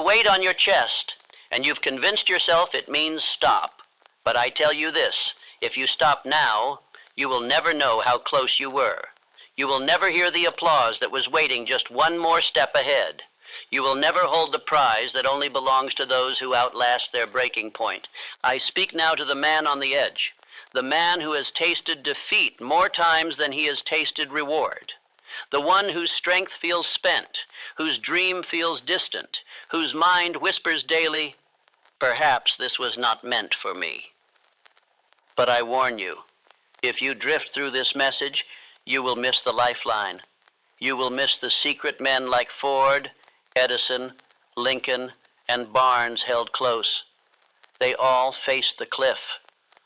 a weight on your chest, and you've convinced yourself it means stop. But I tell you this, if you stop now, you will never know how close you were. You will never hear the applause that was waiting just one more step ahead. You will never hold the prize that only belongs to those who outlast their breaking point. I speak now to the man on the edge, the man who has tasted defeat more times than he has tasted reward, the one whose strength feels spent, whose dream feels distant, whose mind whispers daily, perhaps this was not meant for me. But I warn you, if you drift through this message, you will miss the lifeline. You will miss the secret men like Ford, Edison, Lincoln, and Barnes held close. They all faced the cliff.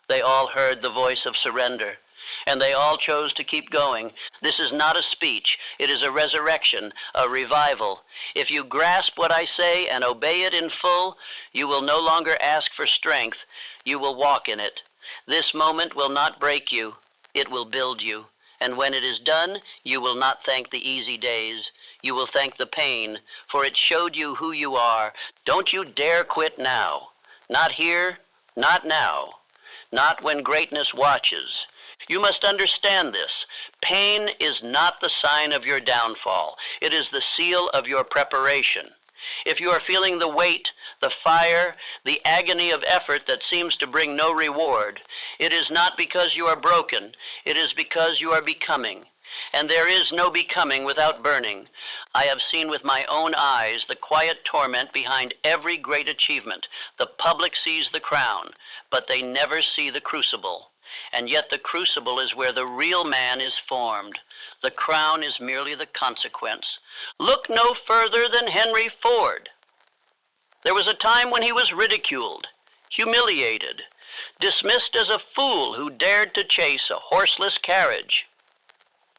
They all heard the voice of surrender, and they all chose to keep going. This is not a speech. It is a resurrection, a revival. If you grasp what I say and obey it in full, you will no longer ask for strength. You will walk in it. This moment will not break you. It will build you. And when it is done, you will not thank the easy days. You will thank the pain, for it showed you who you are. Don't you dare quit now. Not here, not now. Not when greatness watches. You must understand this. Pain is not the sign of your downfall. It is the seal of your preparation. If you are feeling the weight, the fire, the agony of effort that seems to bring no reward, it is not because you are broken. It is because you are becoming. And there is no becoming without burning. I have seen with my own eyes the quiet torment behind every great achievement. The public sees the crown, but they never see the crucible. And yet the crucible is where the real man is formed. The crown is merely the consequence. Look no further than Henry Ford. There was a time when he was ridiculed, humiliated, dismissed as a fool who dared to chase a horseless carriage.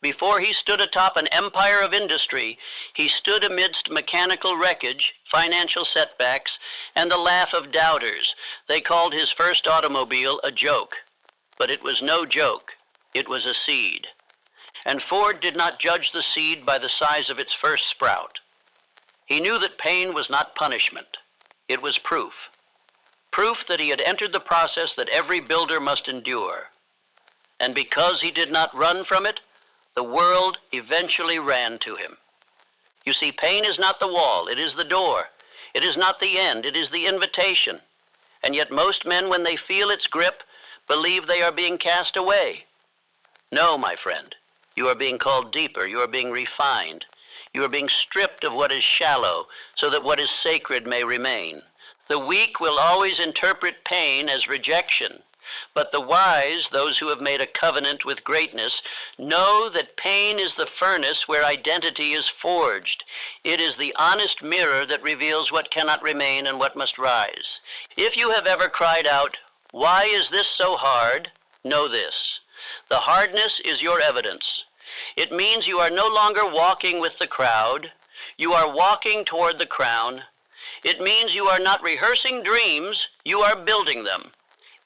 Before he stood atop an empire of industry, he stood amidst mechanical wreckage, financial setbacks, and the laugh of doubters. They called his first automobile a joke. But it was no joke. It was a seed. And Ford did not judge the seed by the size of its first sprout. He knew that pain was not punishment. It was proof. Proof that he had entered the process that every builder must endure. And because he did not run from it, the world eventually ran to him. You see, pain is not the wall, it is the door. It is not the end, it is the invitation. And yet most men, when they feel its grip, believe they are being cast away. No, my friend, you are being called deeper, you are being refined. You are being stripped of what is shallow, so that what is sacred may remain. The weak will always interpret pain as rejection. But the wise, those who have made a covenant with greatness, know that pain is the furnace where identity is forged. It is the honest mirror that reveals what cannot remain and what must rise. If you have ever cried out, "Why is this so hard?" know this. The hardness is your evidence. It means you are no longer walking with the crowd. You are walking toward the crown. It means you are not rehearsing dreams. You are building them.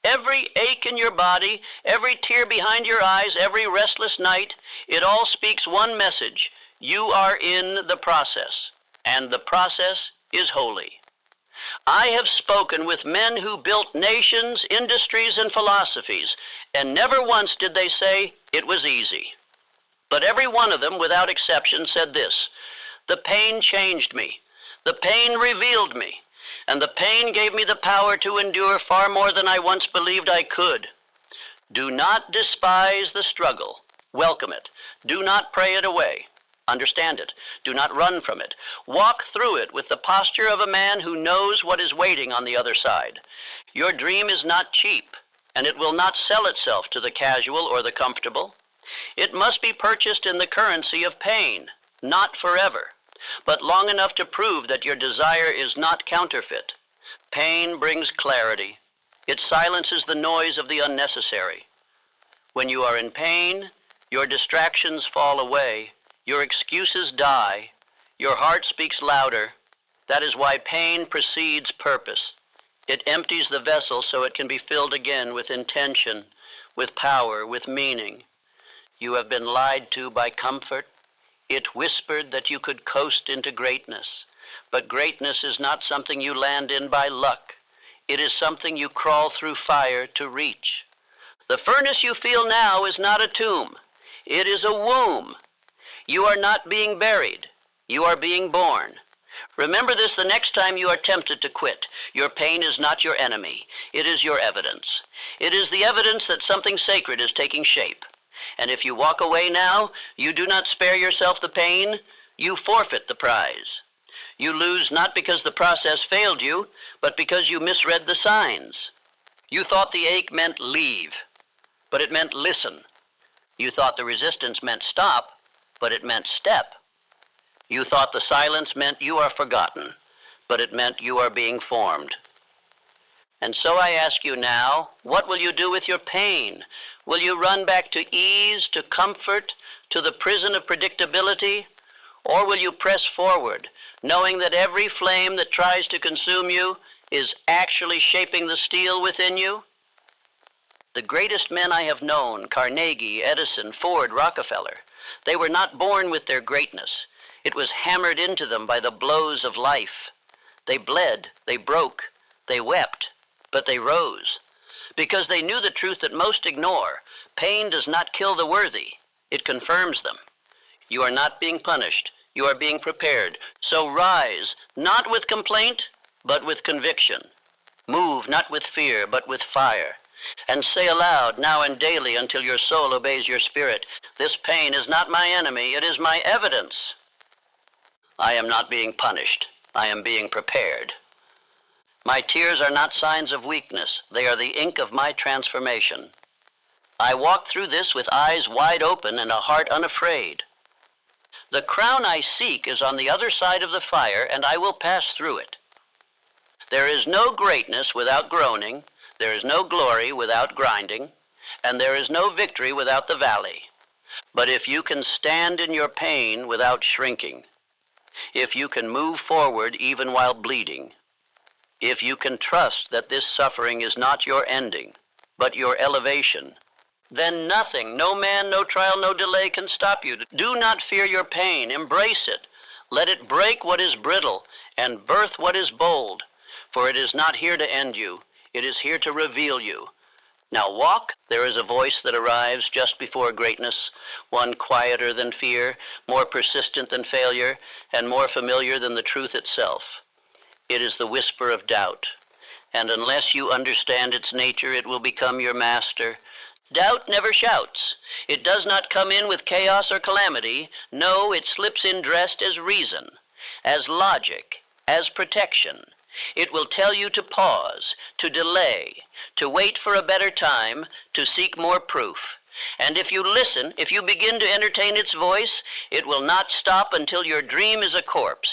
Every ache in your body, every tear behind your eyes, every restless night, it all speaks one message. You are in the process, and the process is holy. I have spoken with men who built nations, industries, and philosophies, and never once did they say it was easy. But every one of them, without exception, said this: the pain changed me. The pain revealed me. And the pain gave me the power to endure far more than I once believed I could. Do not despise the struggle. Welcome it. Do not pray it away. Understand it. Do not run from it. Walk through it with the posture of a man who knows what is waiting on the other side. Your dream is not cheap, and it will not sell itself to the casual or the comfortable. It must be purchased in the currency of pain, not forever, but long enough to prove that your desire is not counterfeit. Pain brings clarity. It silences the noise of the unnecessary. When you are in pain, your distractions fall away. Your excuses die. Your heart speaks louder. That is why pain precedes purpose. It empties the vessel so it can be filled again with intention, with power, with meaning. You have been lied to by comfort. It whispered that you could coast into greatness. But greatness is not something you land in by luck. It is something you crawl through fire to reach. The furnace you feel now is not a tomb. It is a womb. You are not being buried. You are being born. Remember this the next time you are tempted to quit. Your pain is not your enemy. It is your evidence. It is the evidence that something sacred is taking shape. And if you walk away now, you do not spare yourself the pain, you forfeit the prize. You lose not because the process failed you, but because you misread the signs. You thought the ache meant leave, but it meant listen. You thought the resistance meant stop, but it meant step. You thought the silence meant you are forgotten, but it meant you are being formed. And so I ask you now, what will you do with your pain? Will you run back to ease, to comfort, to the prison of predictability? Or will you press forward, knowing that every flame that tries to consume you is actually shaping the steel within you? The greatest men I have known, Carnegie, Edison, Ford, Rockefeller, they were not born with their greatness. It was hammered into them by the blows of life. They bled, they broke, they wept, but they rose. Because they knew the truth that most ignore. Pain does not kill the worthy, it confirms them. You are not being punished, you are being prepared. So rise, not with complaint, but with conviction. Move not with fear, but with fire. And say aloud, now and daily, until your soul obeys your spirit, this pain is not my enemy, it is my evidence. I am not being punished, I am being prepared. My tears are not signs of weakness, they are the ink of my transformation. I walk through this with eyes wide open and a heart unafraid. The crown I seek is on the other side of the fire, and I will pass through it. There is no greatness without groaning, there is no glory without grinding, and there is no victory without the valley. But if you can stand in your pain without shrinking, if you can move forward even while bleeding, if you can trust that this suffering is not your ending, but your elevation, then nothing, no man, no trial, no delay can stop you. Do not fear your pain, embrace it. Let it break what is brittle and birth what is bold, for it is not here to end you, it is here to reveal you. Now walk, there is a voice that arrives just before greatness, one quieter than fear, more persistent than failure, and more familiar than the truth itself. It is the whisper of doubt, and unless you understand its nature, it will become your master. Doubt never shouts. It does not come in with chaos or calamity. No, it slips in dressed as reason, as logic, as protection. It will tell you to pause, to delay, to wait for a better time, to seek more proof. And if you listen, if you begin to entertain its voice, it will not stop until your dream is a corpse.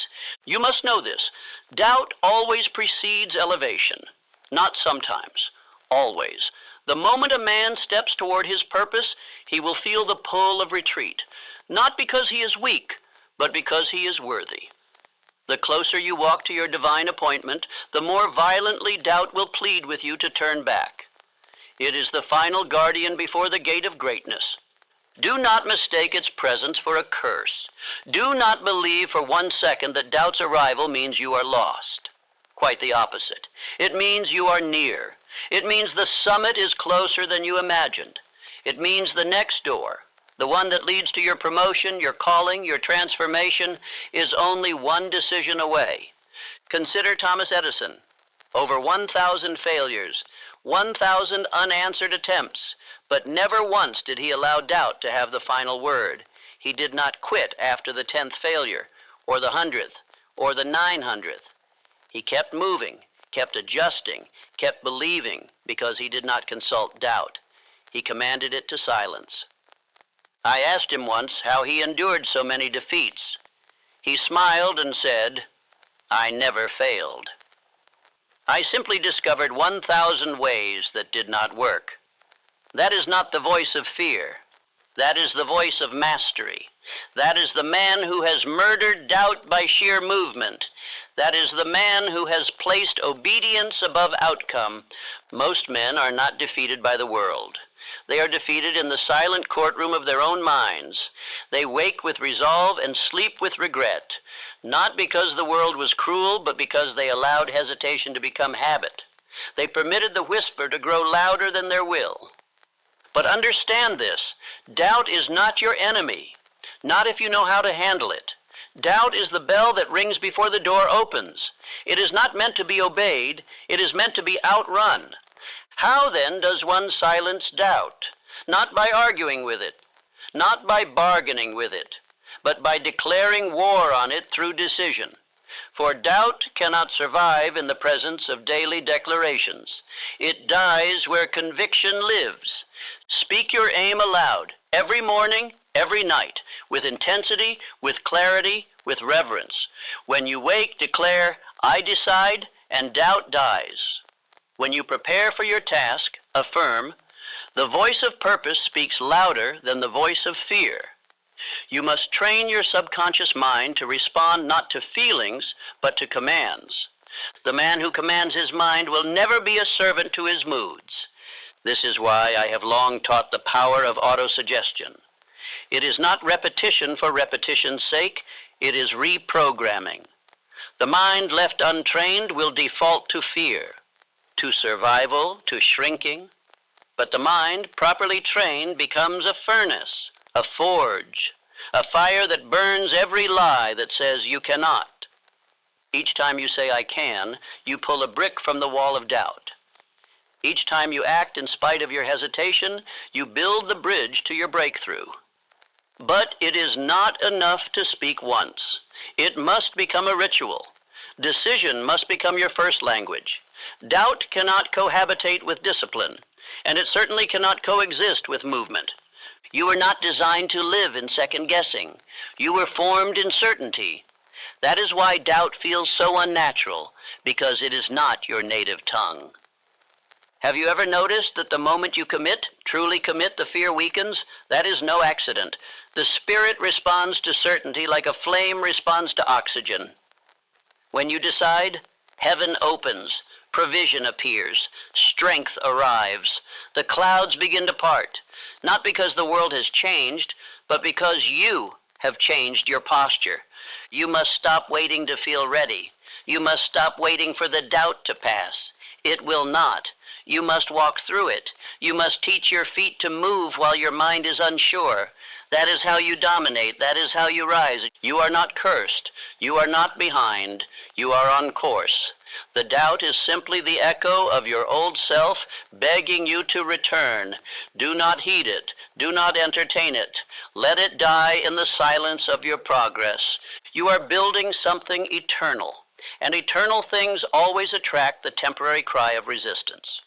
You must know this. Doubt always precedes elevation. Not sometimes, always. The moment a man steps toward his purpose, he will feel the pull of retreat, not because he is weak, but because he is worthy. The closer you walk to your divine appointment, the more violently doubt will plead with you to turn back. It is the final guardian before the gate of greatness. Do not mistake its presence for a curse. Do not believe for 1 second that doubt's arrival means you are lost. Quite the opposite. It means you are near. It means the summit is closer than you imagined. It means the next door, the one that leads to your promotion, your calling, your transformation, is only one decision away. Consider Thomas Edison. Over 1,000 failures, 1,000 unanswered attempts, but never once did he allow doubt to have the final word. He did not quit after the 10th failure, or the 100th, or the 900th. He kept moving, kept adjusting, kept believing, because he did not consult doubt. He commanded it to silence. I asked him once how he endured so many defeats. He smiled and said, "I never failed." I simply discovered 1,000 ways that did not work. That is not the voice of fear. That is the voice of mastery. That is the man who has murdered doubt by sheer movement. That is the man who has placed obedience above outcome. Most men are not defeated by the world. They are defeated in the silent courtroom of their own minds. They wake with resolve and sleep with regret, not because the world was cruel, but because they allowed hesitation to become habit. They permitted the whisper to grow louder than their will. But understand this, doubt is not your enemy, not if you know how to handle it. Doubt is the bell that rings before the door opens. It is not meant to be obeyed, it is meant to be outrun. How then does one silence doubt? Not by arguing with it, not by bargaining with it, but by declaring war on it through decision. For doubt cannot survive in the presence of daily declarations. It dies where conviction lives. Speak your aim aloud, every morning, every night, with intensity, with clarity, with reverence. When you wake, declare, I decide, and doubt dies. When you prepare for your task, affirm, the voice of purpose speaks louder than the voice of fear. You must train your subconscious mind to respond not to feelings, but to commands. The man who commands his mind will never be a servant to his moods. This is why I have long taught the power of autosuggestion. It is not repetition for repetition's sake, it is reprogramming. The mind left untrained will default to fear, to survival, to shrinking. But the mind, properly trained, becomes a furnace, a forge, a fire that burns every lie that says you cannot. Each time you say I can, you pull a brick from the wall of doubt. Each time you act in spite of your hesitation, you build the bridge to your breakthrough. But it is not enough to speak once. It must become a ritual. Decision must become your first language. Doubt cannot cohabitate with discipline, and it certainly cannot coexist with movement. You were not designed to live in second guessing. You were formed in certainty. That is why doubt feels so unnatural, because it is not your native tongue. Have you ever noticed that the moment you commit, truly commit, the fear weakens? That is no accident. The spirit responds to certainty like a flame responds to oxygen. When you decide, heaven opens, provision appears, strength arrives, the clouds begin to part, not because the world has changed, but because you have changed your posture. You must stop waiting to feel ready. You must stop waiting for the doubt to pass. It will not. You must walk through it. You must teach your feet to move while your mind is unsure. That is how you dominate. That is how you rise. You are not cursed. You are not behind. You are on course. The doubt is simply the echo of your old self begging you to return. Do not heed it. Do not entertain it. Let it die in the silence of your progress. You are building something eternal, and eternal things always attract the temporary cry of resistance.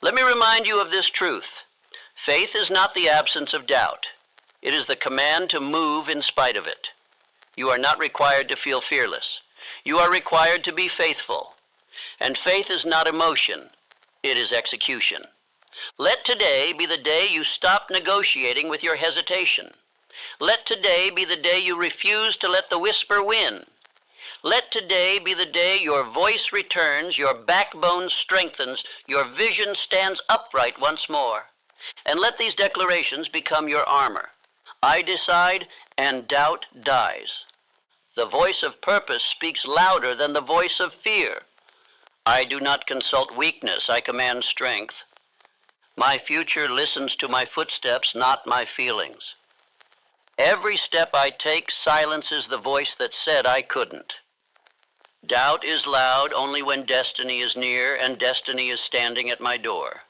Let me remind you of this truth. Faith is not the absence of doubt. It is the command to move in spite of it. You are not required to feel fearless. You are required to be faithful. And faith is not emotion. It is execution. Let today be the day you stop negotiating with your hesitation. Let today be the day you refuse to let the whisper win. Let today be the day your voice returns, your backbone strengthens, your vision stands upright once more. And let these declarations become your armor. I decide, and doubt dies. The voice of purpose speaks louder than the voice of fear. I do not consult weakness, I command strength. My future listens to my footsteps, not my feelings. Every step I take silences the voice that said I couldn't. Doubt is loud only when destiny is near and destiny is standing at my door.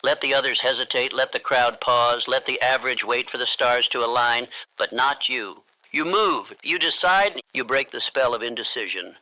Let the others hesitate, let the crowd pause, let the average wait for the stars to align, but not you. You move, you decide, you break the spell of indecision.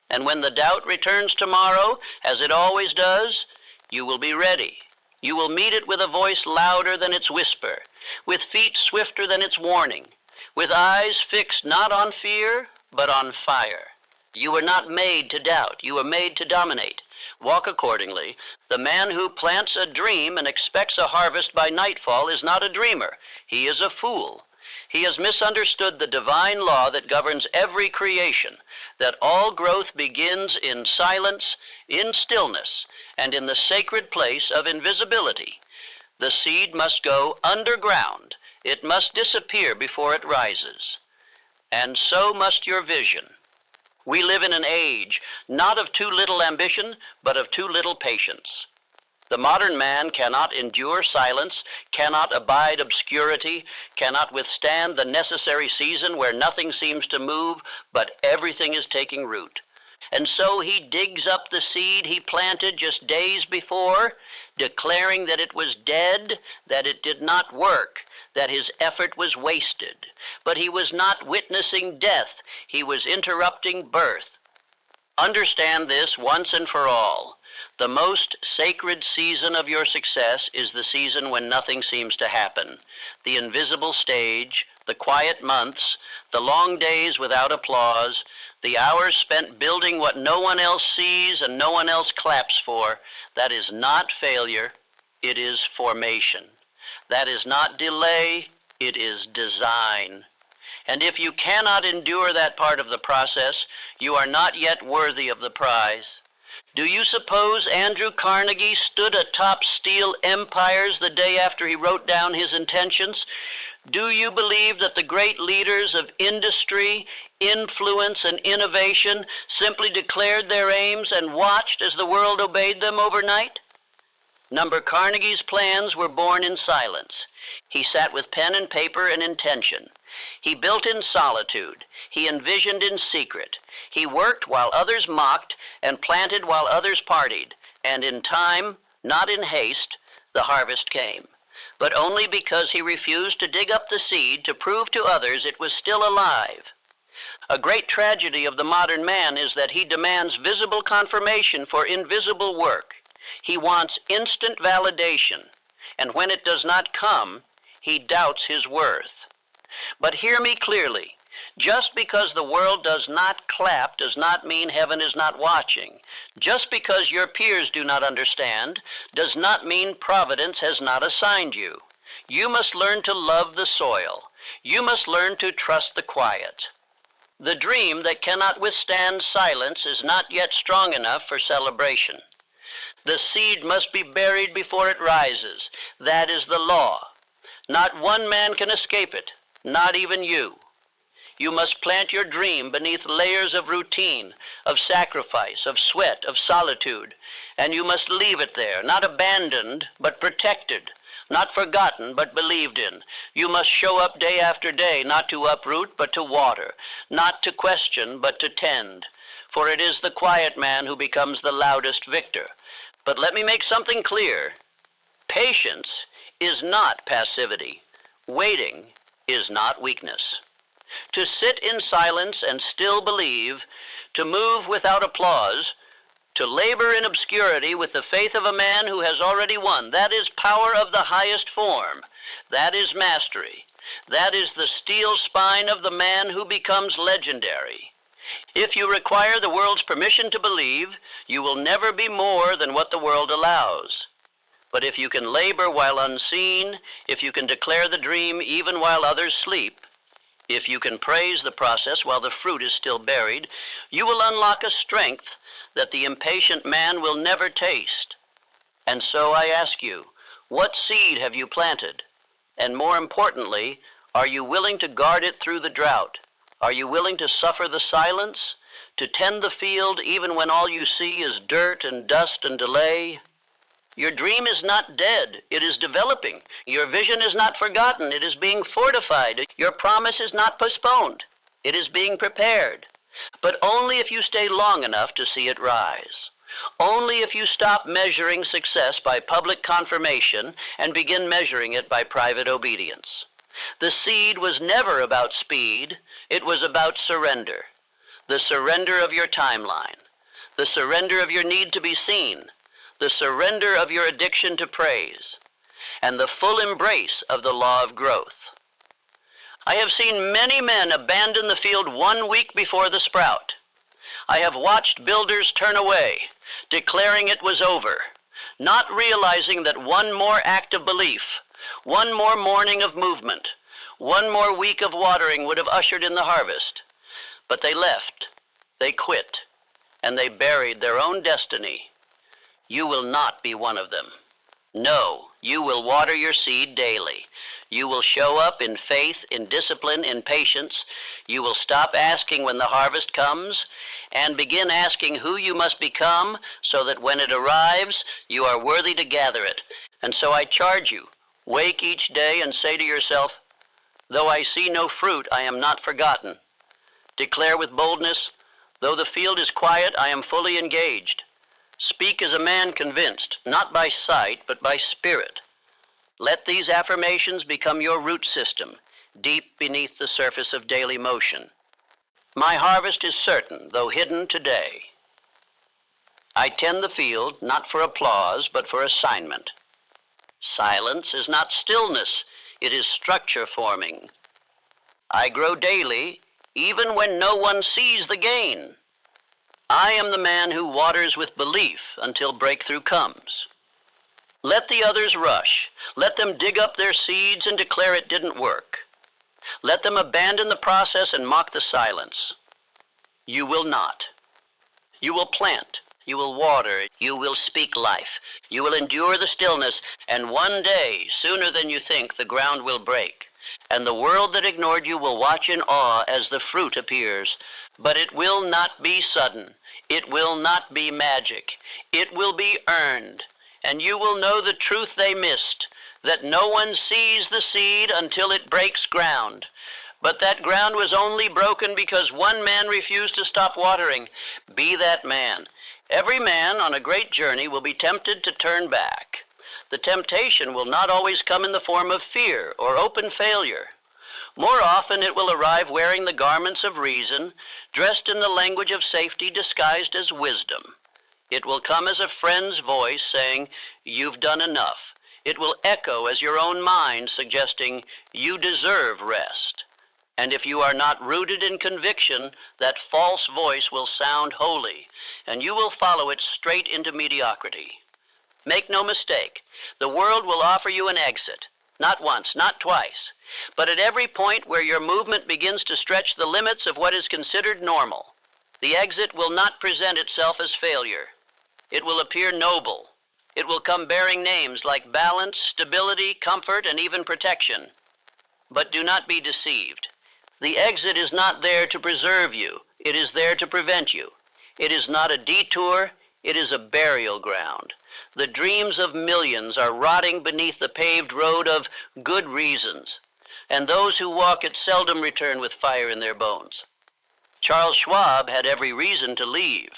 And when the doubt returns tomorrow, as it always does, you will be ready. You will meet it with a voice louder than its whisper, with feet swifter than its warning, with eyes fixed not on fear, but on fire. You were not made to doubt. You were made to dominate. Walk accordingly. The man who plants a dream and expects a harvest by nightfall is not a dreamer. He is a fool. He has misunderstood the divine law that governs every creation, that all growth begins in silence, in stillness, and in the sacred place of invisibility. The seed must go underground. It must disappear before it rises. And so must your vision. We live in an age not of too little ambition, but of too little patience. The modern man cannot endure silence, cannot abide obscurity, cannot withstand the necessary season where nothing seems to move, but everything is taking root. And so he digs up the seed he planted just days before, declaring that it was dead, that it did not work, that his effort was wasted. But he was not witnessing death, he was interrupting birth. Understand this once and for all. The most sacred season of your success is the season when nothing seems to happen. The invisible stage, the quiet months, the long days without applause, the hours spent building what no one else sees and no one else claps for, that is not failure, it is formation. That is not delay, it is design. And if you cannot endure that part of the process, you are not yet worthy of the prize. Do you suppose Andrew Carnegie stood atop steel empires the day after he wrote down his intentions? Do you believe that the great leaders of industry, influence, and innovation simply declared their aims and watched as the world obeyed them overnight? Carnegie's plans were born in silence. He sat with pen and paper and intention. He built in solitude. He envisioned in secret. He worked while others mocked and planted while others partied. And in time, not in haste, the harvest came. But only because he refused to dig up the seed to prove to others it was still alive. A great tragedy of the modern man is that he demands visible confirmation for invisible work. He wants instant validation, and when it does not come, he doubts his worth. But hear me clearly. Just because the world does not clap does not mean heaven is not watching. Just because your peers do not understand does not mean providence has not assigned you. You must learn to love the soil. You must learn to trust the quiet. The dream that cannot withstand silence is not yet strong enough for celebration. The seed must be buried before it rises. That is the law. Not one man can escape it, not even you. You must plant your dream beneath layers of routine, of sacrifice, of sweat, of solitude, and you must leave it there, not abandoned, but protected, not forgotten, but believed in. You must show up day after day, not to uproot, but to water, not to question, but to tend. For it is the quiet man who becomes the loudest victor. But let me make something clear. Patience is not passivity. Waiting is not weakness. To sit in silence and still believe, to move without applause, to labor in obscurity with the faith of a man who has already won, that is power of the highest form. That is mastery. That is the steel spine of the man who becomes legendary. If you require the world's permission to believe, you will never be more than what the world allows. But if you can labor while unseen, if you can declare the dream even while others sleep, if you can praise the process while the fruit is still buried, you will unlock a strength that the impatient man will never taste. And so I ask you, what seed have you planted? And more importantly, are you willing to guard it through the drought? Are you willing to suffer the silence? To tend the field even when all you see is dirt and dust and delay? Your dream is not dead, it is developing. Your vision is not forgotten, it is being fortified. Your promise is not postponed, it is being prepared. But only if you stay long enough to see it rise. Only if you stop measuring success by public confirmation and begin measuring it by private obedience. The seed was never about speed, it was about surrender. The surrender of your timeline, the surrender of your need to be seen, the surrender of your addiction to praise, and the full embrace of the law of growth. I have seen many men abandon the field 1 week before the sprout. I have watched builders turn away, declaring it was over, not realizing that one more act of belief, one more morning of movement, one more week of watering would have ushered in the harvest. But they left, they quit, and they buried their own destiny. You will not be one of them. No, You will water your seed daily. You will show up in faith, in discipline, in patience. You will stop asking when the harvest comes and begin asking who you must become so that when it arrives, you are worthy to gather it. And so I charge you, wake each day and say to yourself, though I see no fruit, I am not forgotten. Declare with boldness, though the field is quiet, I am fully engaged. Speak as a man convinced, not by sight, but by spirit. Let these affirmations become your root system, deep beneath the surface of daily motion. My harvest is certain, though hidden today. I tend the field, not for applause, but for assignment. Silence is not stillness, it is structure forming. I grow daily, even when no one sees the gain. I am the man who waters with belief until breakthrough comes. Let the others rush. Let them dig up their seeds and declare it didn't work. Let them abandon the process and mock the silence. You will not. You will plant. You will water. You will speak life. You will endure the stillness, and one day, sooner than you think, the ground will break, and the world that ignored you will watch in awe as the fruit appears. But it will not be sudden. It will not be magic. It will be earned, and you will know the truth they missed, that no one sees the seed until it breaks ground. But that ground was only broken because one man refused to stop watering. Be that man. Every man on a great journey will be tempted to turn back. The temptation will not always come in the form of fear or open failure. More often it will arrive wearing the garments of reason, dressed in the language of safety disguised as wisdom. It will come as a friend's voice saying, "You've done enough." It will echo as your own mind suggesting, "You deserve rest." And if you are not rooted in conviction, that false voice will sound holy, and you will follow it straight into mediocrity. Make no mistake, the world will offer you an exit, not once, not twice, but at every point where your movement begins to stretch the limits of what is considered normal. The exit will not present itself as failure. It will appear noble. It will come bearing names like balance, stability, comfort, and even protection. But do not be deceived. The exit is not there to preserve you. It is there to prevent you. It is not a detour. It is a burial ground. The dreams of millions are rotting beneath the paved road of good reasons, and those who walk it seldom return with fire in their bones. Charles Schwab had every reason to leave.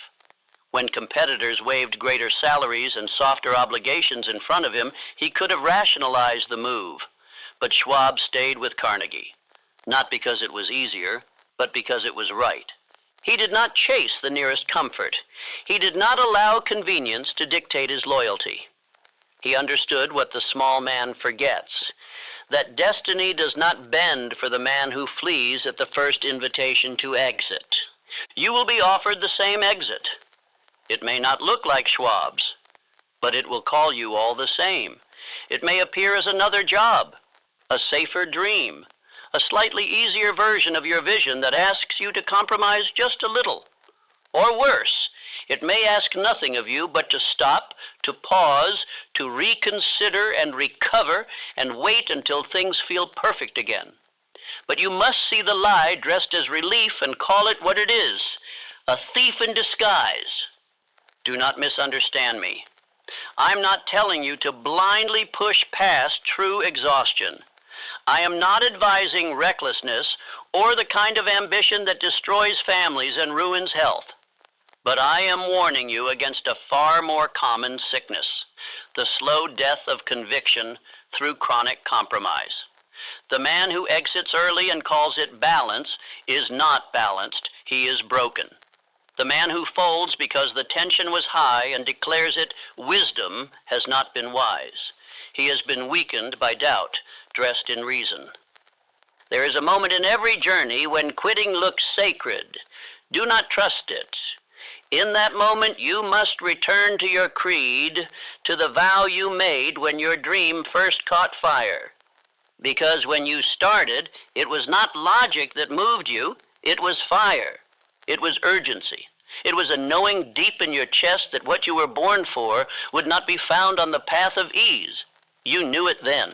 When competitors waved greater salaries and softer obligations in front of him, he could have rationalized the move. But Schwab stayed with Carnegie, not because it was easier, but because it was right. He did not chase the nearest comfort. He did not allow convenience to dictate his loyalty. He understood what the small man forgets, that destiny does not bend for the man who flees at the first invitation to exit. You will be offered the same exit. It may not look like Schwab's, but it will call you all the same. It may appear as another job, a safer dream, a slightly easier version of your vision that asks you to compromise just a little. Or worse, it may ask nothing of you but to stop, to pause, to reconsider and recover and wait until things feel perfect again. But you must see the lie dressed as relief and call it what it is, a thief in disguise. Do not misunderstand me. I'm not telling you to blindly push past true exhaustion. I am not advising recklessness or the kind of ambition that destroys families and ruins health. But I am warning you against a far more common sickness, the slow death of conviction through chronic compromise. The man who exits early and calls it balance is not balanced, he is broken. The man who folds because the tension was high and declares it wisdom has not been wise. He has been weakened by doubt, dressed in reason. There is a moment in every journey when quitting looks sacred. Do not trust it. In that moment, you must return to your creed, to the vow you made when your dream first caught fire. Because when you started, it was not logic that moved you, it was fire. It was urgency. It was a knowing deep in your chest that what you were born for would not be found on the path of ease. You knew it then.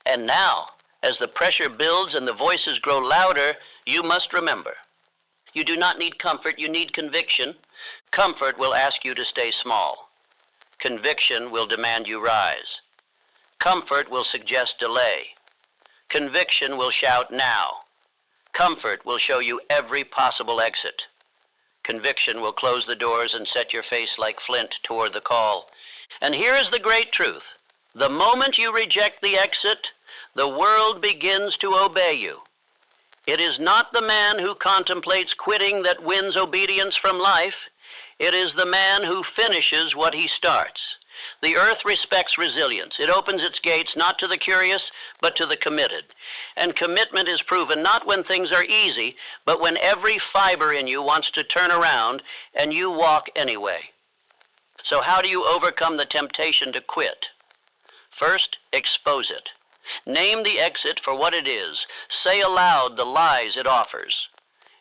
And now, as the pressure builds and the voices grow louder, you must remember. You do not need comfort, you need conviction. Comfort will ask you to stay small. Conviction will demand you rise. Comfort will suggest delay. Conviction will shout now. Comfort will show you every possible exit. Conviction will close the doors and set your face like flint toward the call. And here is the great truth. The moment you reject the exit, the world begins to obey you. It is not the man who contemplates quitting that wins obedience from life. It is the man who finishes what he starts. The earth respects resilience. It opens its gates not to the curious, but to the committed. And commitment is proven not when things are easy, but when every fiber in you wants to turn around and you walk anyway. So how do you overcome the temptation to quit? First, expose it. Name the exit for what it is. Say aloud the lies it offers.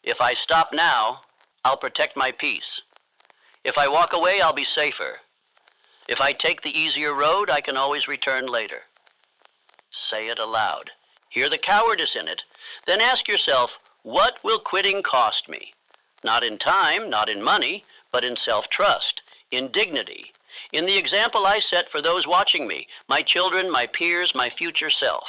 If I stop now, I'll protect my peace. If I walk away, I'll be safer. If I take the easier road, I can always return later. Say it aloud. Hear the cowardice in it. Then ask yourself, what will quitting cost me? Not in time, not in money, but in self-trust, in dignity, in the example I set for those watching me, my children, my peers, my future self.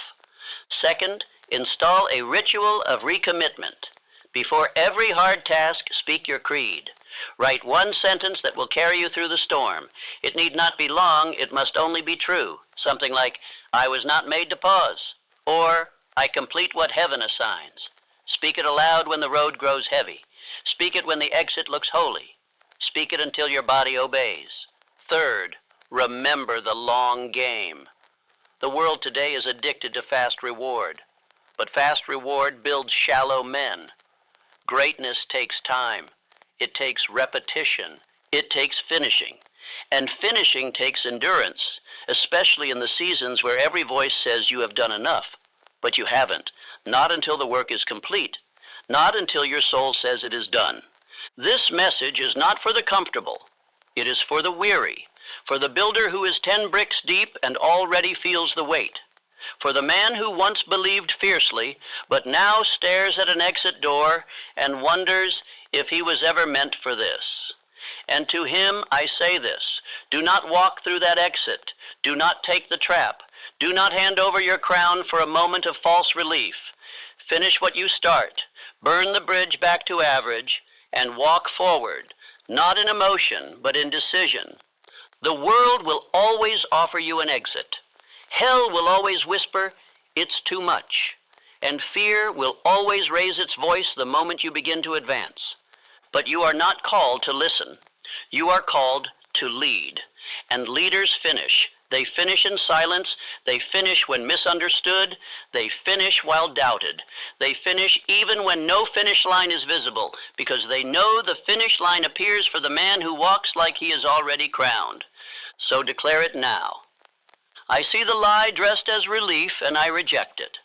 Second, install a ritual of recommitment. Before every hard task, speak your creed. Write one sentence that will carry you through the storm. It need not be long, it must only be true. Something like, I was not made to pause, or I complete what heaven assigns. Speak it aloud when the road grows heavy. Speak it when the exit looks holy. Speak it until your body obeys. Third, remember the long game. The world today is addicted to fast reward, but fast reward builds shallow men. Greatness takes time. It takes repetition. It takes finishing. And finishing takes endurance, especially in the seasons where every voice says you have done enough, but you haven't. Not until the work is complete. Not until your soul says it is done. This message is not for the comfortable. It is for the weary, for the builder who is 10 bricks deep and already feels the weight, for the man who once believed fiercely, but now stares at an exit door and wonders if he was ever meant for this. And to him I say this, do not walk through that exit. Do not take the trap. Do not hand over your crown for a moment of false relief. Finish what you start. Burn the bridge back to average and walk forward, not in emotion, but in decision. The world will always offer you an exit. Hell will always whisper, it's too much. And fear will always raise its voice the moment you begin to advance. But you are not called to listen. You are called to lead. And leaders finish. They finish in silence. They finish when misunderstood. They finish while doubted. They finish even when no finish line is visible, because they know the finish line appears for the man who walks like he is already crowned. So declare it now. I see the lie dressed as relief, and I reject it.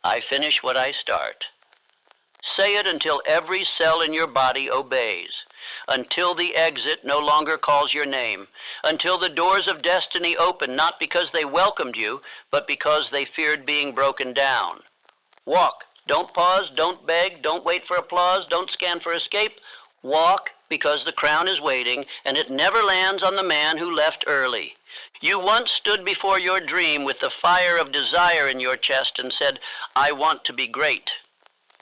I finish what I start. Say it until every cell in your body obeys, until the exit no longer calls your name, until the doors of destiny open not because they welcomed you, but because they feared being broken down. Walk. Don't pause, don't beg, don't wait for applause, don't scan for escape. Walk because the crown is waiting, and it never lands on the man who left early. You once stood before your dream with the fire of desire in your chest and said, I want to be great.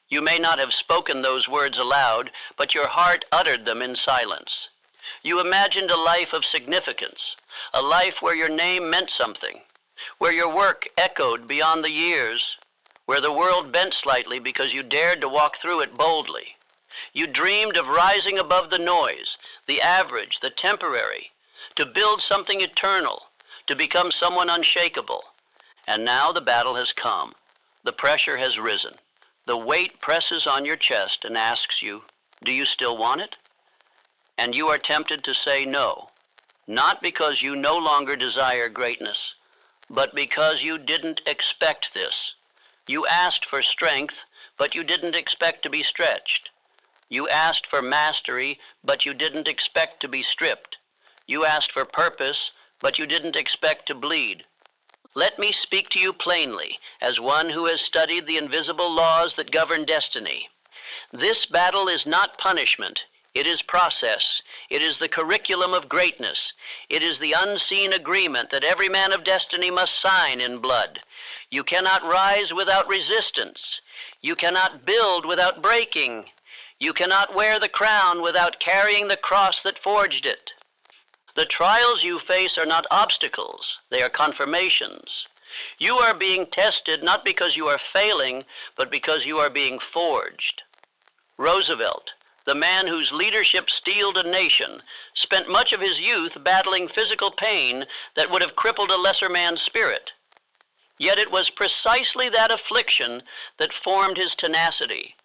You may not have spoken those words aloud, but your heart uttered them in silence. You imagined a life of significance, a life where your name meant something, where your work echoed beyond the years, where the world bent slightly because you dared to walk through it boldly. You dreamed of rising above the noise, the average, the temporary, to build something eternal, to become someone unshakable. And now the battle has come. The pressure has risen. The weight presses on your chest and asks you, do you still want it? And you are tempted to say no, not because you no longer desire greatness, but because you didn't expect this. You asked for strength, but you didn't expect to be stretched. You asked for mastery, but you didn't expect to be stripped. You asked for purpose, but you didn't expect to bleed. Let me speak to you plainly, as one who has studied the invisible laws that govern destiny. This battle is not punishment. It is process. It is the curriculum of greatness. It is the unseen agreement that every man of destiny must sign in blood. You cannot rise without resistance. You cannot build without breaking. You cannot wear the crown without carrying the cross that forged it. The trials you face are not obstacles, they are confirmations. You are being tested not because you are failing, but because you are being forged. Roosevelt, the man whose leadership steeled a nation, spent much of his youth battling physical pain that would have crippled a lesser man's spirit. Yet it was precisely that affliction that formed his tenacity.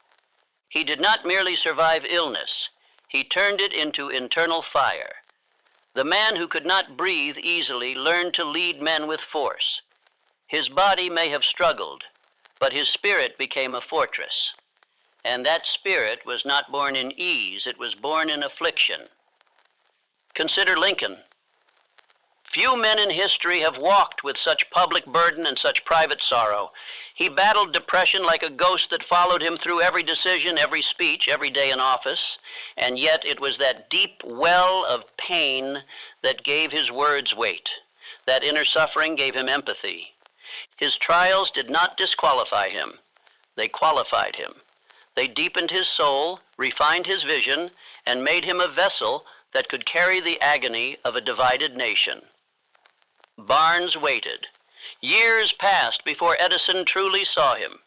He did not merely survive illness, he turned it into internal fire. The man who could not breathe easily learned to lead men with force. His body may have struggled, but his spirit became a fortress. And that spirit was not born in ease, it was born in affliction. Consider Lincoln. Few men in history have walked with such public burden and such private sorrow. He battled depression like a ghost that followed him through every decision, every speech, every day in office, and yet it was that deep well of pain that gave his words weight. That inner suffering gave him empathy. His trials did not disqualify him. They qualified him. They deepened his soul, refined his vision, and made him a vessel that could carry the agony of a divided nation. Barnes waited. Years passed before Edison truly saw him.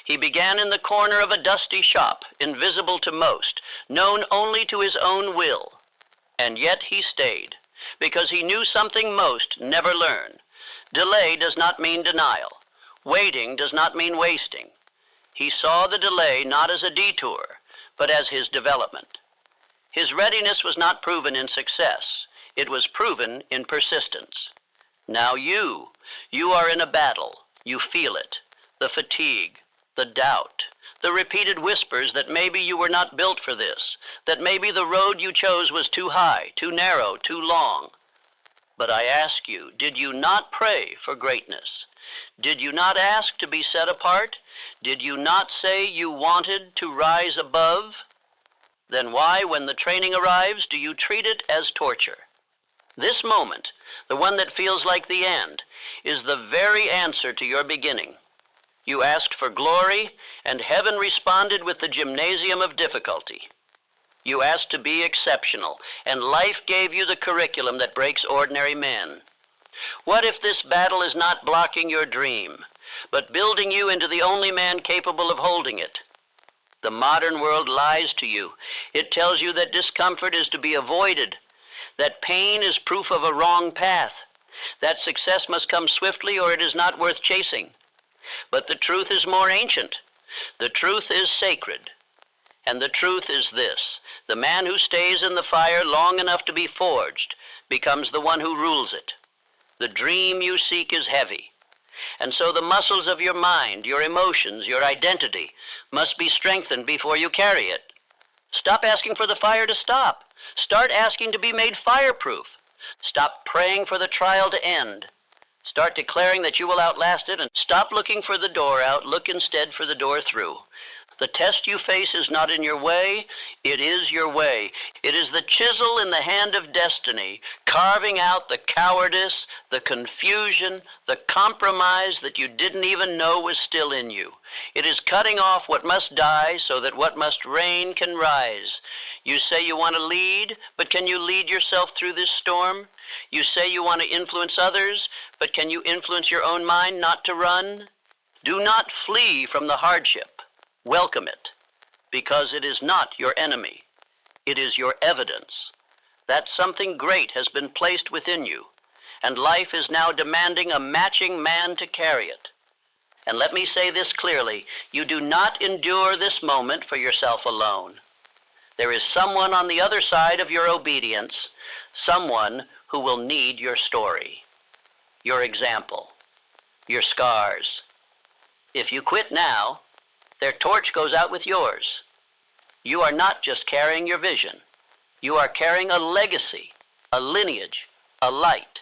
He began in the corner of a dusty shop, invisible to most, known only to his own will. And yet he stayed, because he knew something most never learn. Delay does not mean denial. Waiting does not mean wasting. He saw the delay not as a detour, but as his development. His readiness was not proven in success. It was proven in persistence. Now you are in a battle. You feel it. The fatigue, the doubt, the repeated whispers that maybe you were not built for this, that maybe the road you chose was too high, too narrow, too long. But I ask you, did you not pray for greatness? Did you not ask to be set apart? Did you not say you wanted to rise above? Then why, when the training arrives, do you treat it as torture? This moment, the one that feels like the end, is the very answer to your beginning. You asked for glory, and heaven responded with the gymnasium of difficulty. You asked to be exceptional, and life gave you the curriculum that breaks ordinary men. What if this battle is not blocking your dream, but building you into the only man capable of holding it? The modern world lies to you. It tells you that discomfort is to be avoided, that pain is proof of a wrong path, that success must come swiftly or it is not worth chasing. But the truth is more ancient. The truth is sacred. And the truth is this: the man who stays in the fire long enough to be forged becomes the one who rules it. The dream you seek is heavy. And so the muscles of your mind, your emotions, your identity must be strengthened before you carry it. Stop asking for the fire to stop. Start asking to be made fireproof. Stop praying for the trial to end. Start declaring that you will outlast it, and stop looking for the door out. Look instead for the door through. The test you face is not in your way, it is your way. It is the chisel in the hand of destiny, carving out the cowardice, the confusion, the compromise that you didn't even know was still in you. It is cutting off what must die so that what must reign can rise. You say you want to lead, but can you lead yourself through this storm? You say you want to influence others, but can you influence your own mind not to run? Do not flee from the hardship. Welcome it, because it is not your enemy. It is your evidence that something great has been placed within you, and life is now demanding a matching man to carry it. And let me say this clearly: you do not endure this moment for yourself alone. There is someone on the other side of your obedience, someone who will need your story, your example, your scars. If you quit now, their torch goes out with yours. You are not just carrying your vision. You are carrying a legacy, a lineage, a light.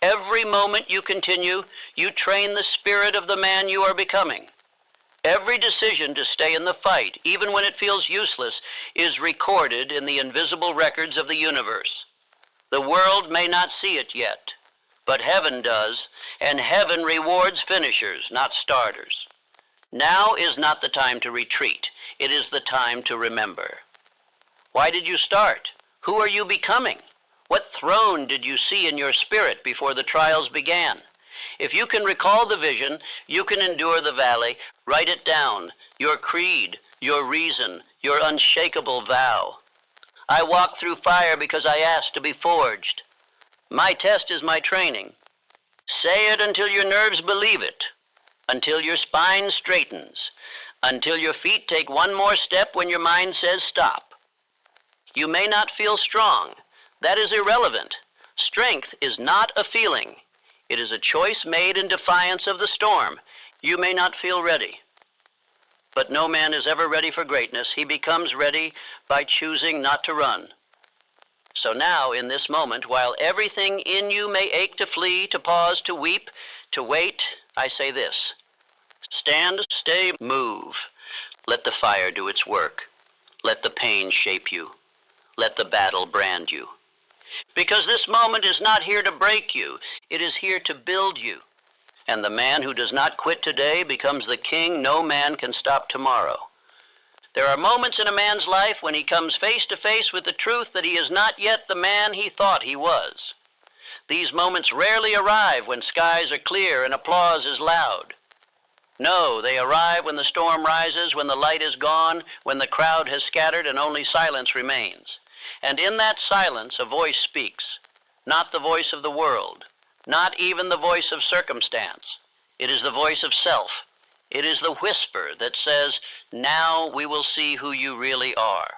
Every moment you continue, you train the spirit of the man you are becoming. Every decision to stay in the fight, even when it feels useless, is recorded in the invisible records of the universe. The world may not see it yet, but heaven does, and heaven rewards finishers, not starters. Now is not the time to retreat. It is the time to remember. Why did you start? Who are you becoming? What throne did you see in your spirit before the trials began? If you can recall the vision, you can endure the valley. Write it down, your creed, your reason, your unshakable vow. I walk through fire because I asked to be forged. My test is my training. Say it until your nerves believe it, until your spine straightens, until your feet take one more step when your mind says stop. You may not feel strong. That is irrelevant. Strength is not a feeling. It is a choice made in defiance of the storm. You may not feel ready. But no man is ever ready for greatness. He becomes ready by choosing not to run. So now, in this moment, while everything in you may ache to flee, to pause, to weep, to wait, I say this: stand, stay, move. Let the fire do its work. Let the pain shape you. Let the battle brand you. Because this moment is not here to break you. It is here to build you. And the man who does not quit today becomes the king no man can stop tomorrow. There are moments in a man's life when he comes face to face with the truth that he is not yet the man he thought he was. These moments rarely arrive when skies are clear and applause is loud. No, they arrive when the storm rises, when the light is gone, when the crowd has scattered and only silence remains. And in that silence a voice speaks, not the voice of the world, not even the voice of circumstance. It is the voice of self. It is the whisper that says, now we will see who you really are.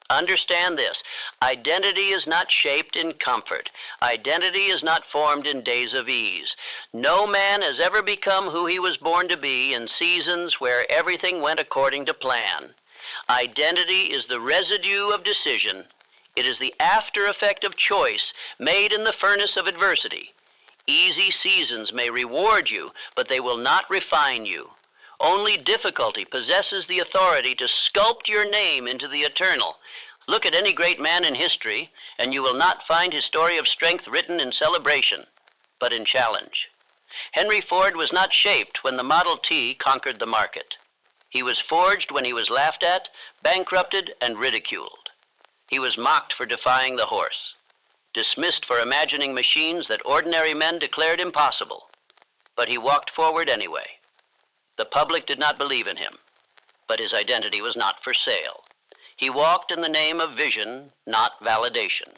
Understand this: identity is not shaped in comfort. Identity is not formed in days of ease. No man has ever become who he was born to be in seasons where everything went according to plan. Identity is the residue of decision. It is the after effect of choice made in the furnace of adversity. Easy seasons may reward you, but they will not refine you. Only difficulty possesses the authority to sculpt your name into the eternal. Look at any great man in history, and you will not find his story of strength written in celebration, but in challenge. Henry Ford was not shaped when the Model T conquered the market. He was forged when he was laughed at, bankrupted, and ridiculed. He was mocked for defying the horse, dismissed for imagining machines that ordinary men declared impossible. But he walked forward anyway. The public did not believe in him, but his identity was not for sale. He walked in the name of vision, not validation.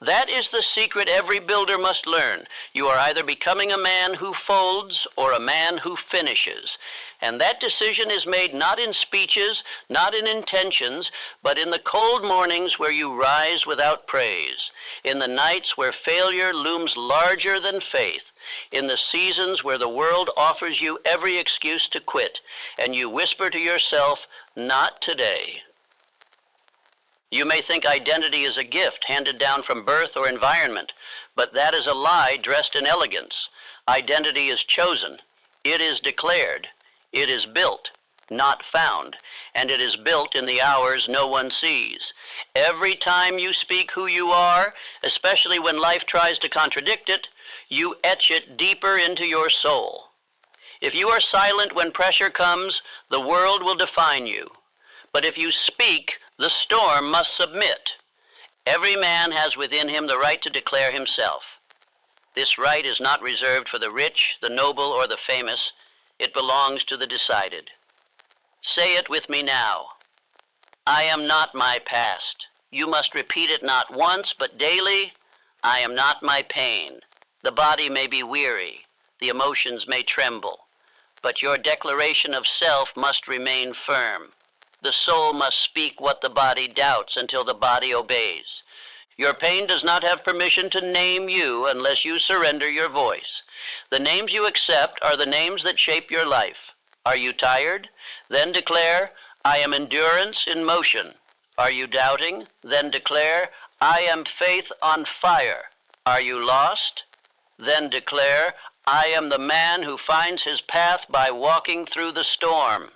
That is the secret every builder must learn. You are either becoming a man who folds or a man who finishes. And that decision is made not in speeches, not in intentions, but in the cold mornings where you rise without praise, in the nights where failure looms larger than faith, in the seasons where the world offers you every excuse to quit, and you whisper to yourself, not today. You may think identity is a gift handed down from birth or environment, but that is a lie dressed in elegance. Identity is chosen. It is declared. It is built, not found, and it is built in the hours no one sees. Every time you speak who you are, especially when life tries to contradict it, you etch it deeper into your soul. If you are silent when pressure comes, the world will define you. But if you speak, the storm must submit. Every man has within him the right to declare himself. This right is not reserved for the rich, the noble, or the famous. It belongs to the decided. Say it with me now. I am not my past. You must repeat it not once, but daily. I am not my pain. The body may be weary. The emotions may tremble. But your declaration of self must remain firm. The soul must speak what the body doubts until the body obeys. Your pain does not have permission to name you unless you surrender your voice. The names you accept are the names that shape your life. Are you tired? Then declare, I am endurance in motion. Are you doubting? Then declare, I am faith on fire. Are you lost? Then declare, I am the man who finds his path by walking through the storm.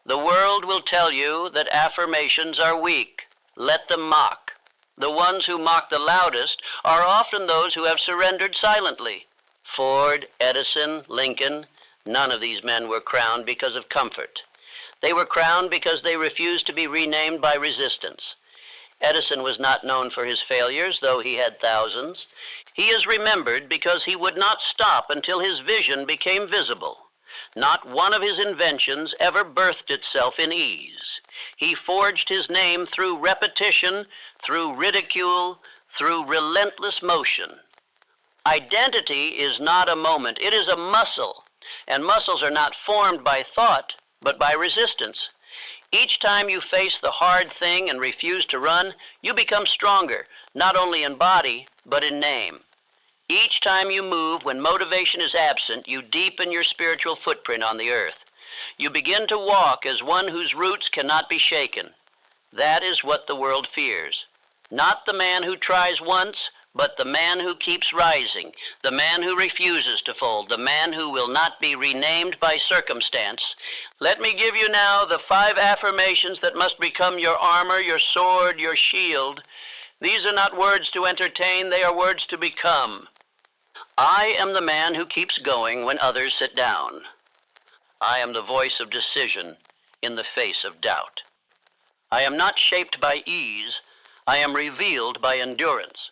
The world will tell you that affirmations are weak. Let them mock. The ones who mock the loudest are often those who have surrendered silently. Ford, Edison, Lincoln, none of these men were crowned because of comfort. They were crowned because they refused to be renamed by resistance. Edison was not known for his failures, though he had thousands. He is remembered because he would not stop until his vision became visible. Not one of his inventions ever birthed itself in ease. He forged his name through repetition, through ridicule, through relentless motion. Identity is not a moment, it is a muscle, and muscles are not formed by thought, but by resistance. Each time you face the hard thing and refuse to run, you become stronger, not only in body, but in name. Each time you move when motivation is absent, you deepen your spiritual footprint on the earth. You begin to walk as one whose roots cannot be shaken. That is what the world fears. Not the man who tries once, but the man who keeps rising, the man who refuses to fold, the man who will not be renamed by circumstance. Let me give you now the 5 affirmations that must become your armor, your sword, your shield. These are not words to entertain, they are words to become. I am the man who keeps going when others sit down. I am the voice of decision in the face of doubt. I am not shaped by ease, I am revealed by endurance.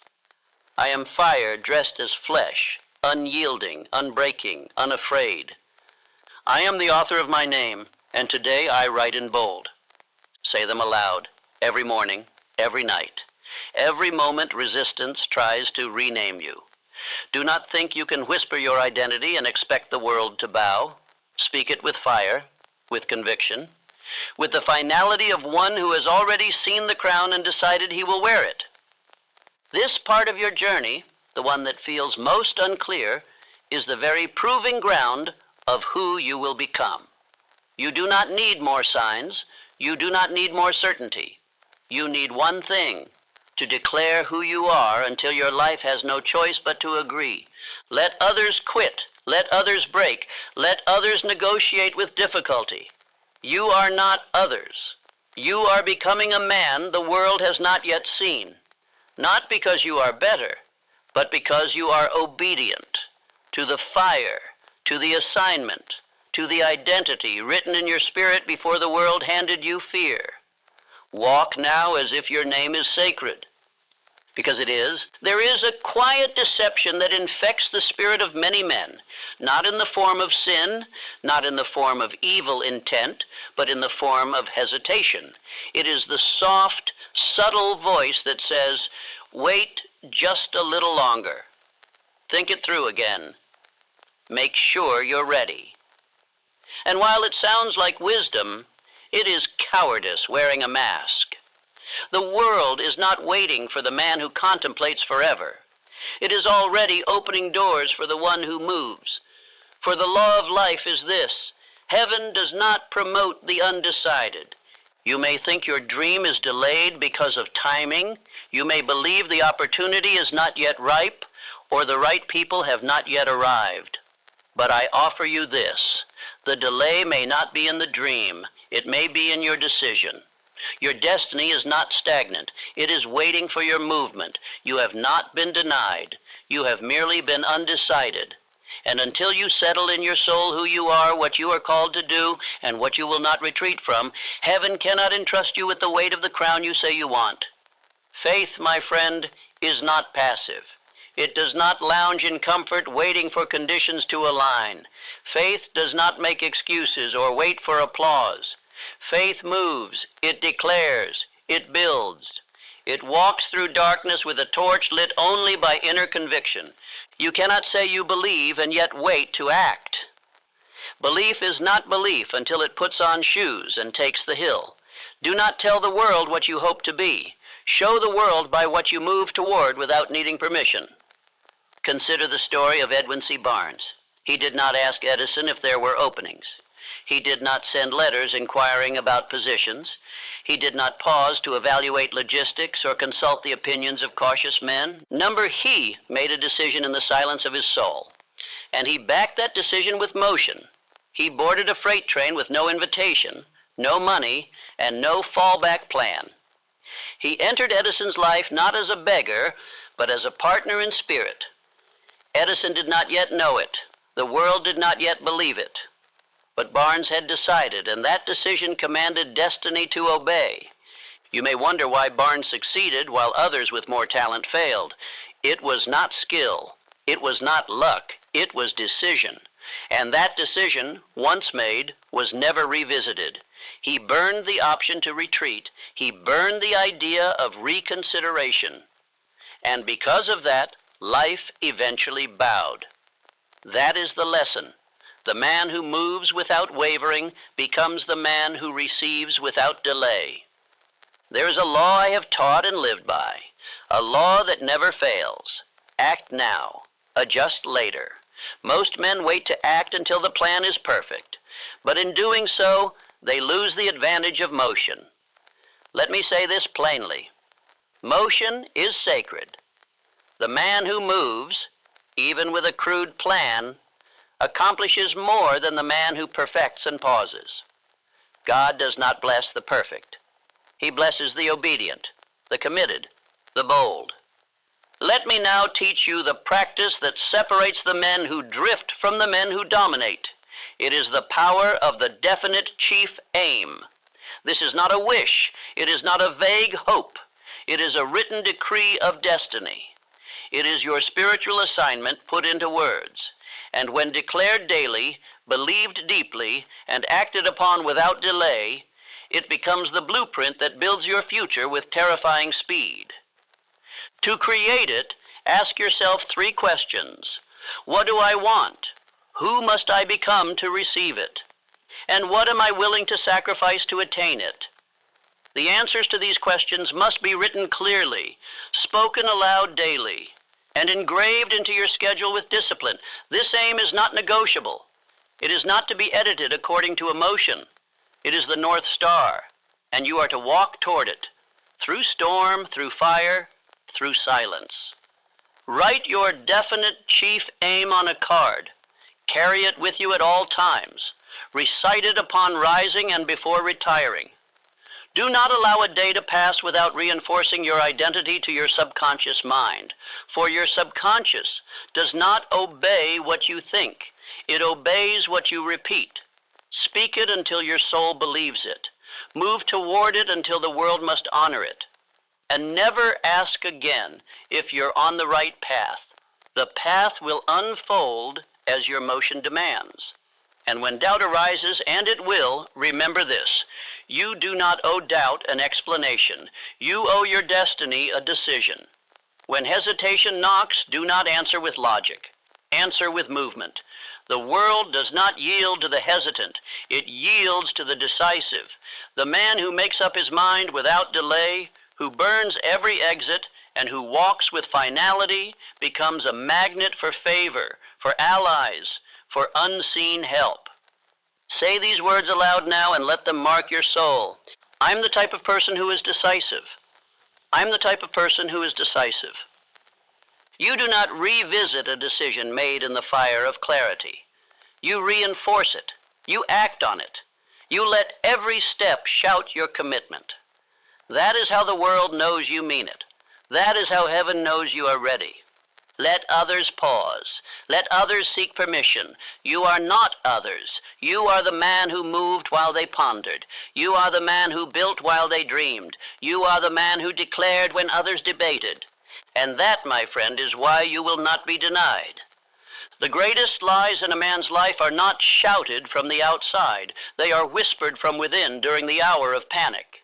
I am fire dressed as flesh, unyielding, unbreaking, unafraid. I am the author of my name, and today I write in bold. Say them aloud, every morning, every night. Every moment resistance tries to rename you. Do not think you can whisper your identity and expect the world to bow. Speak it with fire, with conviction, with the finality of one who has already seen the crown and decided he will wear it. This part of your journey, the one that feels most unclear, is the very proving ground of who you will become. You do not need more signs. You do not need more certainty. You need one thing, to declare who you are until your life has no choice but to agree. Let others quit. Let others break. Let others negotiate with difficulty. You are not others. You are becoming a man the world has not yet seen. Not because you are better, but because you are obedient to the fire, to the assignment, to the identity written in your spirit before the world handed you fear. Walk now as if your name is sacred, because it is. There is a quiet deception that infects the spirit of many men, not in the form of sin, not in the form of evil intent, but in the form of hesitation. It is the soft, subtle voice that says, wait just a little longer. Think it through again. Make sure you're ready. And while it sounds like wisdom, it is cowardice wearing a mask. The world is not waiting for the man who contemplates forever. It is already opening doors for the one who moves. For the law of life is this: heaven does not promote the undecided. You may think your dream is delayed because of timing. You may believe the opportunity is not yet ripe, or the right people have not yet arrived. But I offer you this: the delay may not be in the dream, it may be in your decision. Your destiny is not stagnant, it is waiting for your movement. You have not been denied, you have merely been undecided. And until you settle in your soul who you are, what you are called to do, and what you will not retreat from, heaven cannot entrust you with the weight of the crown you say you want. Faith, my friend, is not passive. It does not lounge in comfort waiting for conditions to align. Faith does not make excuses or wait for applause. Faith moves, it declares, it builds. It walks through darkness with a torch lit only by inner conviction. You cannot say you believe and yet wait to act. Belief is not belief until it puts on shoes and takes the hill. Do not tell the world what you hope to be. Show the world by what you move toward without needing permission. Consider the story of Edwin C. Barnes. He did not ask Edison if there were openings. He did not send letters inquiring about positions. He did not pause to evaluate logistics or consult the opinions of cautious men. He made a decision in the silence of his soul, and he backed that decision with motion. He boarded a freight train with no invitation, no money, and no fallback plan. He entered Edison's life not as a beggar, but as a partner in spirit. Edison did not yet know it. The world did not yet believe it. But Barnes had decided, and that decision commanded destiny to obey. You may wonder why Barnes succeeded while others with more talent failed. It was not skill. It was not luck. It was decision. And that decision, once made, was never revisited. He burned the option to retreat. He burned the idea of reconsideration. And because of that, life eventually bowed. That is the lesson. The man who moves without wavering becomes the man who receives without delay. There is a law I have taught and lived by, a law that never fails. Act now, adjust later. Most men wait to act until the plan is perfect, but in doing so, they lose the advantage of motion. Let me say this plainly. Motion is sacred. The man who moves, even with a crude plan, accomplishes more than the man who perfects and pauses. God does not bless the perfect. He blesses the obedient, the committed, the bold. Let me now teach you the practice that separates the men who drift from the men who dominate. It is the power of the definite chief aim. This is not a wish. It is not a vague hope. It is a written decree of destiny. It is your spiritual assignment put into words, and when declared daily, believed deeply, and acted upon without delay, it becomes the blueprint that builds your future with terrifying speed. To create it, ask yourself 3 questions. What do I want? Who must I become to receive it? And what am I willing to sacrifice to attain it? The answers to these questions must be written clearly, spoken aloud daily, and engraved into your schedule with discipline. This aim is not negotiable. It is not to be edited according to emotion. It is the North Star, and you are to walk toward it, through storm, through fire, through silence. Write your definite chief aim on a card. Carry it with you at all times. Recite it upon rising and before retiring. Do not allow a day to pass without reinforcing your identity to your subconscious mind, for your subconscious does not obey what you think. It obeys what you repeat. Speak it until your soul believes it. Move toward it until the world must honor it. And never ask again if you're on the right path. The path will unfold as your motion demands. And when doubt arises, and it will, remember this. You do not owe doubt an explanation. You owe your destiny a decision. When hesitation knocks, do not answer with logic. Answer with movement. The world does not yield to the hesitant. It yields to the decisive. The man who makes up his mind without delay, who burns every exit, and who walks with finality becomes a magnet for favor, for allies, for unseen help. Say these words aloud now and let them mark your soul. I'm the type of person who is decisive. I'm the type of person who is decisive. You do not revisit a decision made in the fire of clarity. You reinforce it. You act on it. You let every step shout your commitment. That is how the world knows you mean it. That is how heaven knows you are ready. Let others pause. Let others seek permission. You are not others. You are the man who moved while they pondered. You are the man who built while they dreamed. You are the man who declared when others debated. And that, my friend, is why you will not be denied. The greatest lies in a man's life are not shouted from the outside. They are whispered from within during the hour of panic.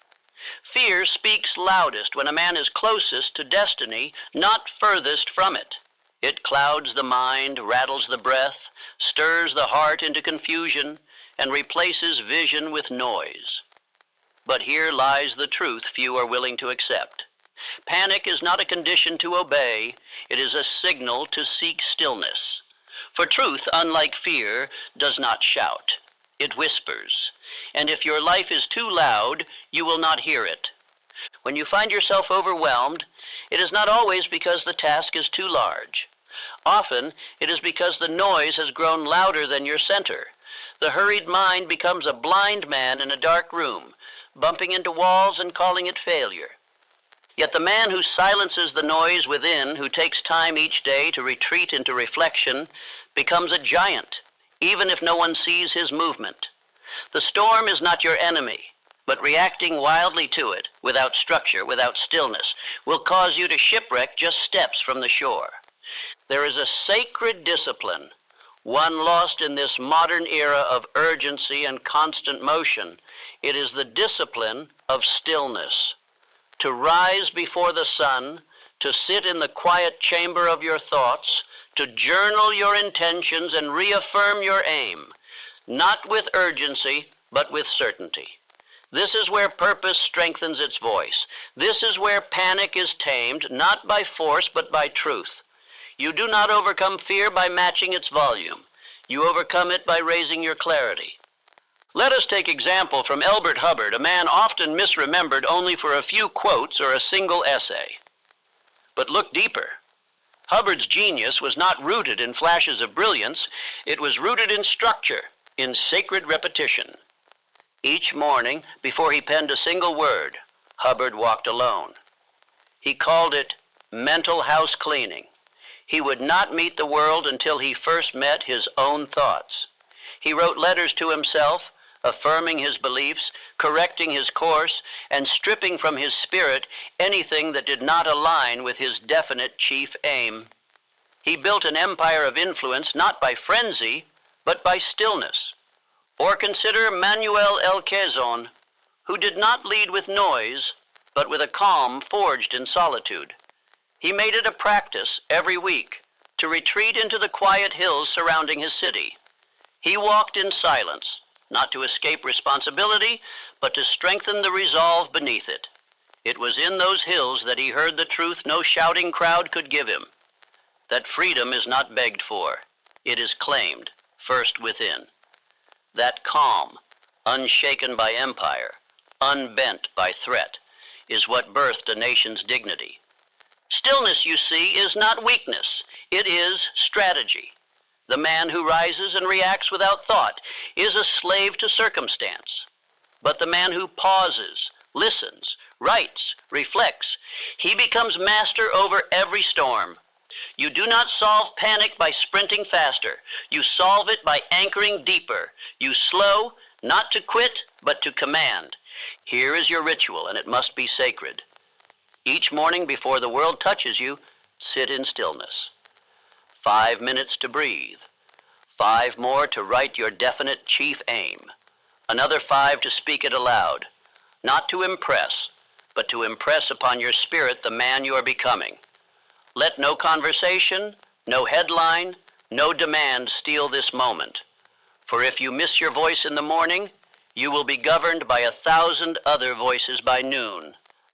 Fear speaks loudest when a man is closest to destiny, not furthest from it. It clouds the mind, rattles the breath, stirs the heart into confusion, and replaces vision with noise. But here lies the truth few are willing to accept. Panic is not a condition to obey. It is a signal to seek stillness. For truth, unlike fear, does not shout. It whispers. And if your life is too loud, you will not hear it. When you find yourself overwhelmed, it is not always because the task is too large. Often, it is because the noise has grown louder than your center. The hurried mind becomes a blind man in a dark room, bumping into walls and calling it failure. Yet the man who silences the noise within, who takes time each day to retreat into reflection, becomes a giant, even if no one sees his movement. The storm is not your enemy, but reacting wildly to it, without structure, without stillness, will cause you to shipwreck just steps from the shore. There is a sacred discipline, one lost in this modern era of urgency and constant motion. It is the discipline of stillness. To rise before the sun, to sit in the quiet chamber of your thoughts, to journal your intentions and reaffirm your aim, not with urgency, but with certainty. This is where purpose strengthens its voice. This is where panic is tamed, not by force, but by truth. You do not overcome fear by matching its volume. You overcome it by raising your clarity. Let us take example from Elbert Hubbard, a man often misremembered only for a few quotes or a single essay. But look deeper. Hubbard's genius was not rooted in flashes of brilliance. It was rooted in structure, in sacred repetition. Each morning, before he penned a single word, Hubbard walked alone. He called it mental house cleaning. He would not meet the world until he first met his own thoughts. He wrote letters to himself, affirming his beliefs, correcting his course, and stripping from his spirit anything that did not align with his definite chief aim. He built an empire of influence not by frenzy, but by stillness. Or consider Manuel El Quezon, who did not lead with noise, but with a calm forged in solitude. He made it a practice every week to retreat into the quiet hills surrounding his city. He walked in silence, not to escape responsibility, but to strengthen the resolve beneath it. It was in those hills that he heard the truth no shouting crowd could give him, that freedom is not begged for, it is claimed, first within. That calm, unshaken by empire, unbent by threat, is what birthed a nation's dignity. Stillness, you see, is not weakness, it is strategy. The man who rises and reacts without thought is a slave to circumstance. But the man who pauses, listens, writes, reflects, he becomes master over every storm. You do not solve panic by sprinting faster. You solve it by anchoring deeper. You slow, not to quit, but to command. Here is your ritual, and it must be sacred. Each morning before the world touches you, sit in stillness. 5 minutes to breathe. 5 more to write your definite chief aim. Another 5 to speak it aloud. Not to impress, but to impress upon your spirit the man you are becoming. Let no conversation, no headline, no demand steal this moment. For if you miss your voice in the morning, you will be governed by 1,000 other voices by noon.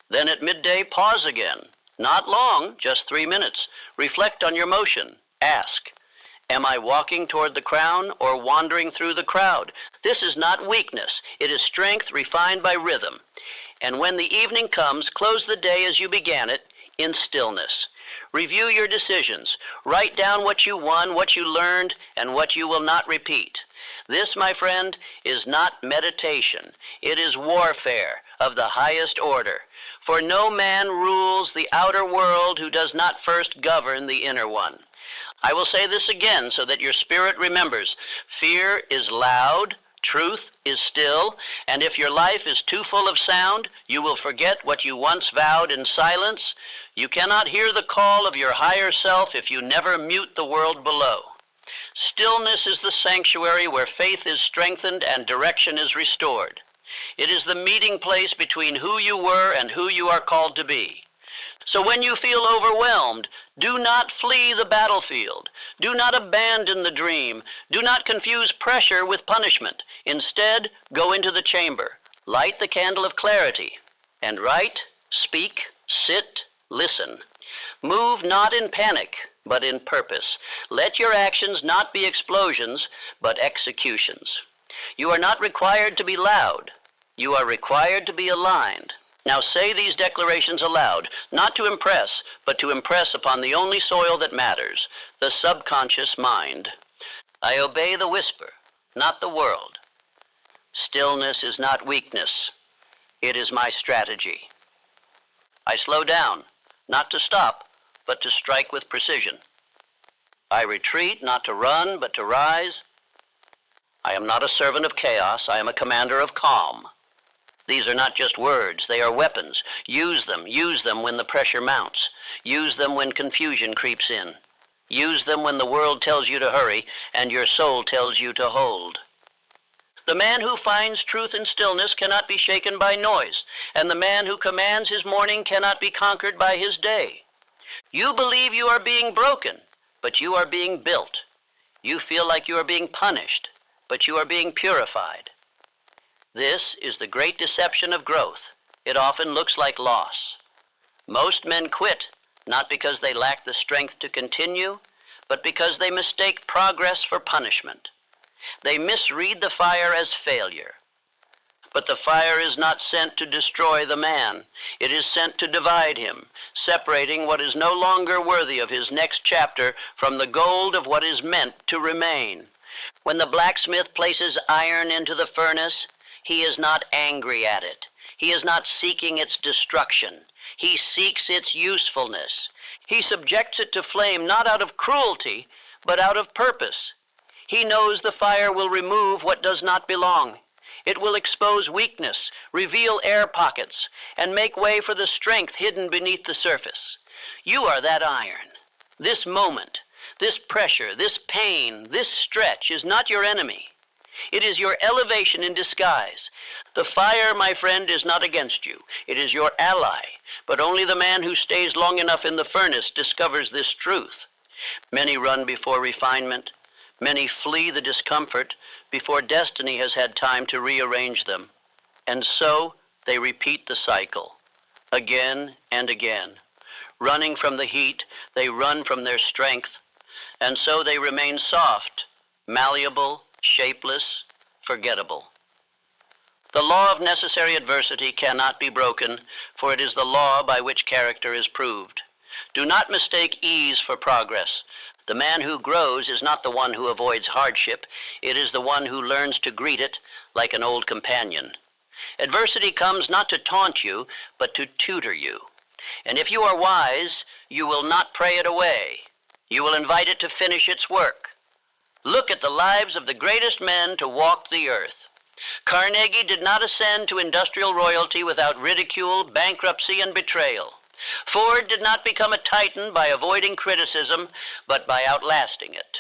Then at midday, pause again. Not long, just 3 minutes. Reflect on your motion. Ask, am I walking toward the crown or wandering through the crowd? This is not weakness. It is strength refined by rhythm. And when the evening comes, close the day as you began it, in stillness. Review your decisions. Write down what you won, what you learned, and what you will not repeat. This, my friend, is not meditation. It is warfare of the highest order. For no man rules the outer world who does not first govern the inner one. I will say this again so that your spirit remembers. Fear is loud, truth is still, and if your life is too full of sound, you will forget what you once vowed in silence. You cannot hear the call of your higher self if you never mute the world below. Stillness is the sanctuary where faith is strengthened and direction is restored. It is the meeting place between who you were and who you are called to be. So when you feel overwhelmed, do not flee the battlefield. Do not abandon the dream. Do not confuse pressure with punishment. Instead, go into the chamber. Light the candle of clarity. And write, speak, sit, listen. Move not in panic, but in purpose. Let your actions not be explosions, but executions. You are not required to be loud. You are required to be aligned. Now say these declarations aloud, not to impress, but to impress upon the only soil that matters, the subconscious mind. I obey the whisper, not the world. Stillness is not weakness. It is my strategy. I slow down, not to stop, but to strike with precision. I retreat, not to run, but to rise. I am not a servant of chaos. I am a commander of calm. These are not just words. They are weapons. Use them when the pressure mounts. Use them when confusion creeps in. Use them when the world tells you to hurry and your soul tells you to hold. The man who finds truth in stillness cannot be shaken by noise, and the man who commands his morning cannot be conquered by his day. You believe you are being broken, but you are being built. You feel like you are being punished, but you are being purified. This is the great deception of growth. It often looks like loss. Most men quit, not because they lack the strength to continue, but because they mistake progress for punishment. They misread the fire as failure. But the fire is not sent to destroy the man. It is sent to divide him, separating what is no longer worthy of his next chapter from the gold of what is meant to remain. When the blacksmith places iron into the furnace, he is not angry at it. He is not seeking its destruction. He seeks its usefulness. He subjects it to flame not out of cruelty, but out of purpose. He knows the fire will remove what does not belong. It will expose weakness, reveal air pockets, and make way for the strength hidden beneath the surface. You are that iron. This moment, this pressure, this pain, this stretch is not your enemy. It is your elevation in disguise. The fire, my friend, is not against you. It is your ally. But only the man who stays long enough in the furnace discovers this truth. Many run before refinement. Many flee the discomfort before destiny has had time to rearrange them. And so they repeat the cycle, again and again. Running from the heat, they run from their strength, and so they remain soft, malleable, shapeless, forgettable. The law of necessary adversity cannot be broken, for it is the law by which character is proved. Do not mistake ease for progress. The man who grows is not the one who avoids hardship. It is the one who learns to greet it like an old companion. Adversity comes not to taunt you, but to tutor you. And if you are wise, you will not pray it away. You will invite it to finish its work. Look at the lives of the greatest men to walk the earth. Carnegie did not ascend to industrial royalty without ridicule, bankruptcy, and betrayal. Ford did not become a titan by avoiding criticism, but by outlasting it.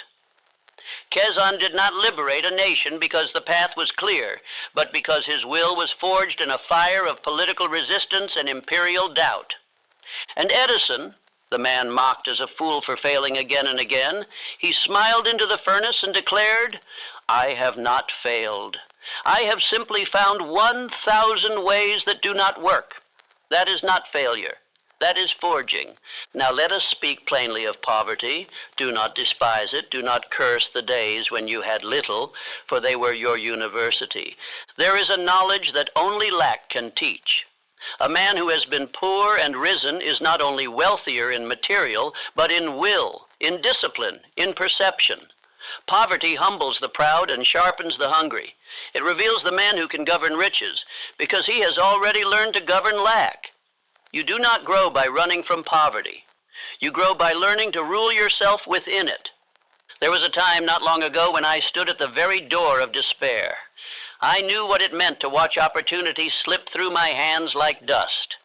Kazan did not liberate a nation because the path was clear, but because his will was forged in a fire of political resistance and imperial doubt. And Edison, the man mocked as a fool for failing again and again, he smiled into the furnace and declared, "I have not failed. I have simply found 1,000 ways that do not work. That is not failure. That is forging. Now let us speak plainly of poverty. Do not despise it. Do not curse the days when you had little, for they were your university. There is a knowledge that only lack can teach. A man who has been poor and risen is not only wealthier in material, but in will, in discipline, in perception. Poverty humbles the proud and sharpens the hungry. It reveals the man who can govern riches, because he has already learned to govern lack. You do not grow by running from poverty. You grow by learning to rule yourself within it. There was a time not long ago when I stood at the very door of despair. I knew what it meant to watch opportunity slip through my hands like dust.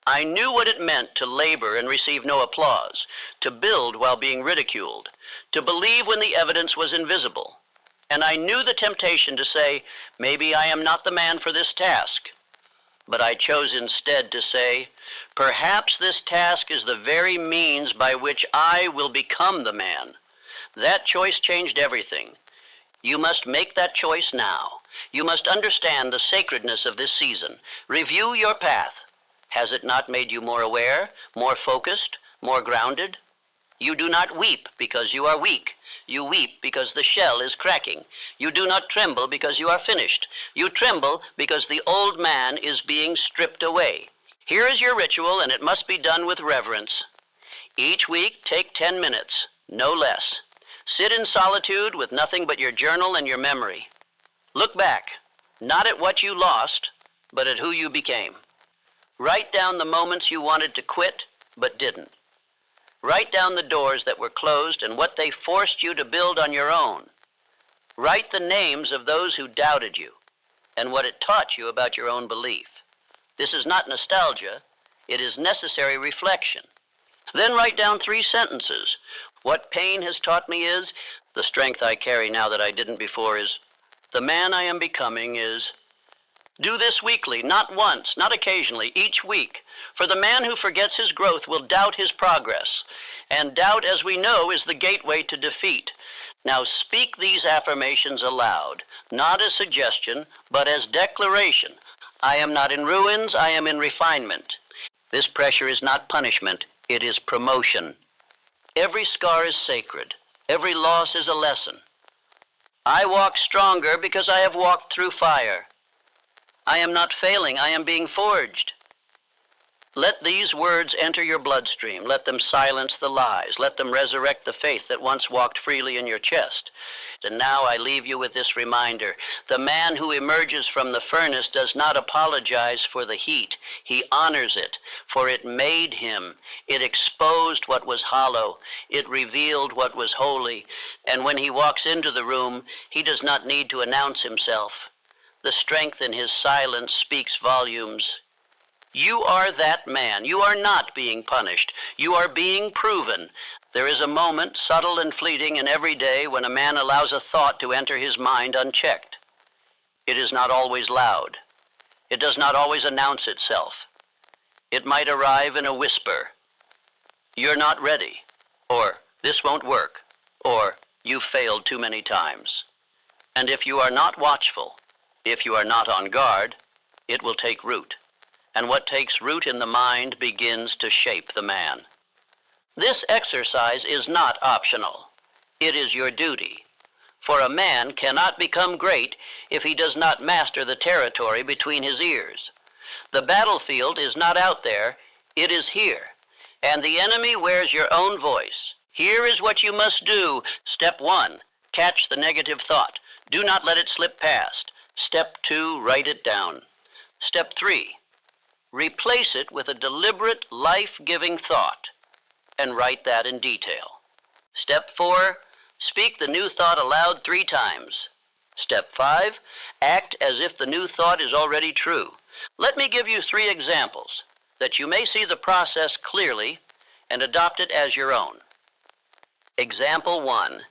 I knew what it meant to labor and receive no applause, to build while being ridiculed, to believe when the evidence was invisible. And I knew the temptation to say, maybe I am not the man for this task. But I chose instead to say, perhaps this task is the very means by which I will become the man. That choice changed everything. You must make that choice now. You must understand the sacredness of this season. Review your path. Has it not made you more aware, more focused, more grounded? You do not weep because you are weak. You weep because the shell is cracking. You do not tremble because you are finished. You tremble because the old man is being stripped away. Here is your ritual, and it must be done with reverence. Each week, take 10 minutes, no less. Sit in solitude with nothing but your journal and your memory. Look back, not at what you lost, but at who you became. Write down the moments you wanted to quit, but didn't. Write down the doors that were closed and what they forced you to build on your own. Write the names of those who doubted you and what it taught you about your own belief. This is not nostalgia, it is necessary reflection. Then write down 3 sentences. What pain has taught me is, the strength I carry now that I didn't before is, the man I am becoming is. Do this weekly, not once, not occasionally, each week. For the man who forgets his growth will doubt his progress. And doubt, as we know, is the gateway to defeat. Now speak these affirmations aloud, not as suggestion, but as declaration. I am not in ruins, I am in refinement. This pressure is not punishment, it is promotion. Every scar is sacred. Every loss is a lesson. I walk stronger because I have walked through fire. I am not failing, I am being forged. Let these words enter your bloodstream. Let them silence the lies. Let them resurrect the faith that once walked freely in your chest. And now I leave you with this reminder. The man who emerges from the furnace does not apologize for the heat. He honors it, for it made him. It exposed what was hollow. It revealed what was holy. And when he walks into the room, he does not need to announce himself. The strength in his silence speaks volumes. You are that man. You are not being punished. You are being proven. There is a moment, subtle and fleeting in every day, when a man allows a thought to enter his mind unchecked. It is not always loud. It does not always announce itself. It might arrive in a whisper. You're not ready, or this won't work, or you've failed too many times. And if you are not watchful, if you are not on guard, it will take root. And what takes root in the mind begins to shape the man. This exercise is not optional. It is your duty. For a man cannot become great if he does not master the territory between his ears. The battlefield is not out there, it is here. And the enemy wears your own voice. Here is what you must do. Step 1, catch the negative thought. Do not let it slip past. Step 2, write it down. Step 3, replace it with a deliberate, life-giving thought, and write that in detail. Step 4, speak the new thought aloud 3 times. Step 5, act as if the new thought is already true. Let me give you 3 examples, that you may see the process clearly and adopt it as your own. Example 1,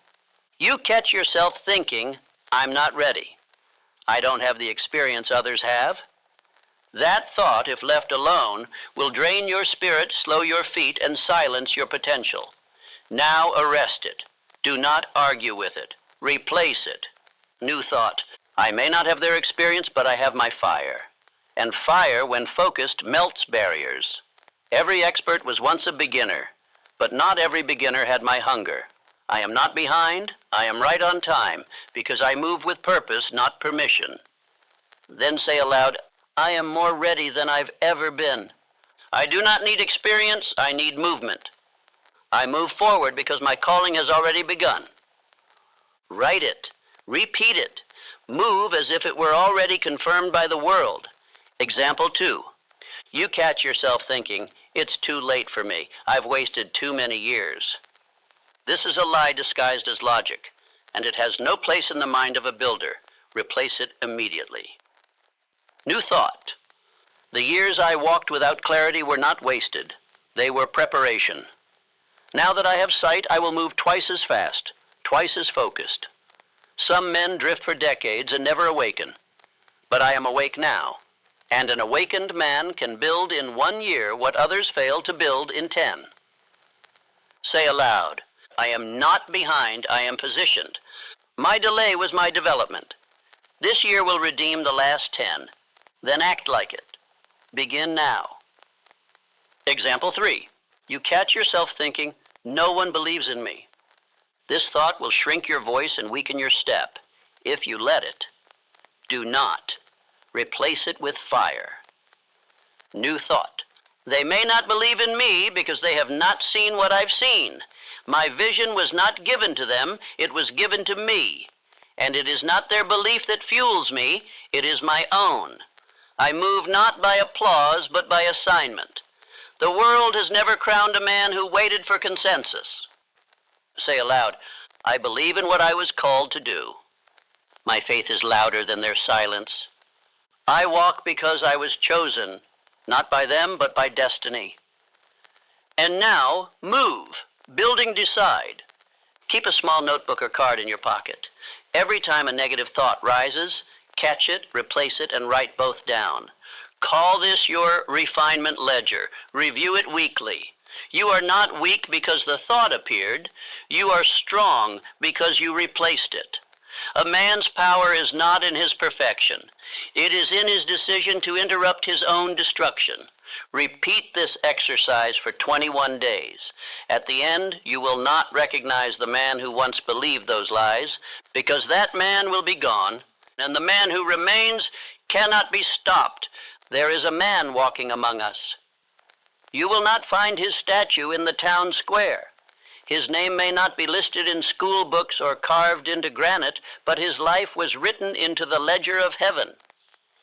you catch yourself thinking, I'm not ready. I don't have the experience others have. That thought, if left alone, will drain your spirit, slow your feet, and silence your potential. Now arrest it. Do not argue with it. Replace it. New thought. I may not have their experience, but I have my fire. And fire, when focused, melts barriers. Every expert was once a beginner, but not every beginner had my hunger. I am not behind. I am right on time, because I move with purpose, not permission. Then say aloud, I am more ready than I've ever been. I do not need experience, I need movement. I move forward because my calling has already begun. Write it, repeat it, move as if it were already confirmed by the world. Example 2, you catch yourself thinking, it's too late for me, I've wasted too many years. This is a lie disguised as logic, and it has no place in the mind of a builder. Replace it immediately. New thought. The years I walked without clarity were not wasted. They were preparation. Now that I have sight, I will move twice as fast, twice as focused. Some men drift for decades and never awaken. But I am awake now, and an awakened man can build in 1 year what others fail to build in 10. Say aloud, I am not behind, I am positioned. My delay was my development. This year will redeem the last 10. Then act like it. Begin now. Example 3. You catch yourself thinking, no one believes in me. This thought will shrink your voice and weaken your step. If you let it, do not. Replace it with fire. New thought. They may not believe in me because they have not seen what I've seen. My vision was not given to them, it was given to me. And it is not their belief that fuels me, it is my own. I move not by applause, but by assignment. The world has never crowned a man who waited for consensus. Say aloud, I believe in what I was called to do. My faith is louder than their silence. I walk because I was chosen, not by them, but by destiny. And now, move. Building decide. Keep a small notebook or card in your pocket. Every time a negative thought rises, catch it, replace it, and write both down. Call this your refinement ledger. Review it weekly. You are not weak because the thought appeared. You are strong because you replaced it. A man's power is not in his perfection. It is in his decision to interrupt his own destruction. Repeat this exercise for 21 days. At the end, you will not recognize the man who once believed those lies, because that man will be gone, and the man who remains cannot be stopped. There is a man walking among us. You will not find his statue in the town square. His name may not be listed in school books or carved into granite, but his life was written into the ledger of heaven.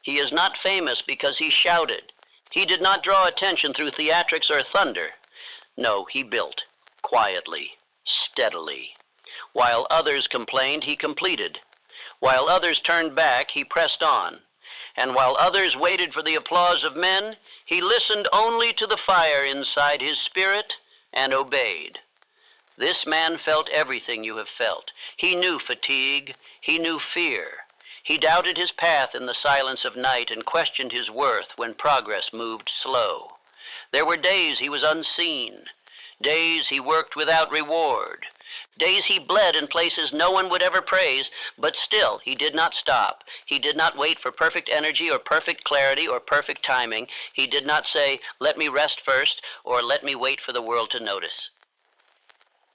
He is not famous because he shouted. He did not draw attention through theatrics or thunder. No, he built, quietly, steadily. While others complained, he completed. While others turned back, he pressed on. And while others waited for the applause of men, he listened only to the fire inside his spirit and obeyed. This man felt everything you have felt. He knew fatigue. He knew fear. He doubted his path in the silence of night and questioned his worth when progress moved slow. There were days he was unseen, days he worked without reward, days he bled in places no one would ever praise, but still he did not stop. He did not wait for perfect energy or perfect clarity or perfect timing. He did not say, let me rest first, or let me wait for the world to notice.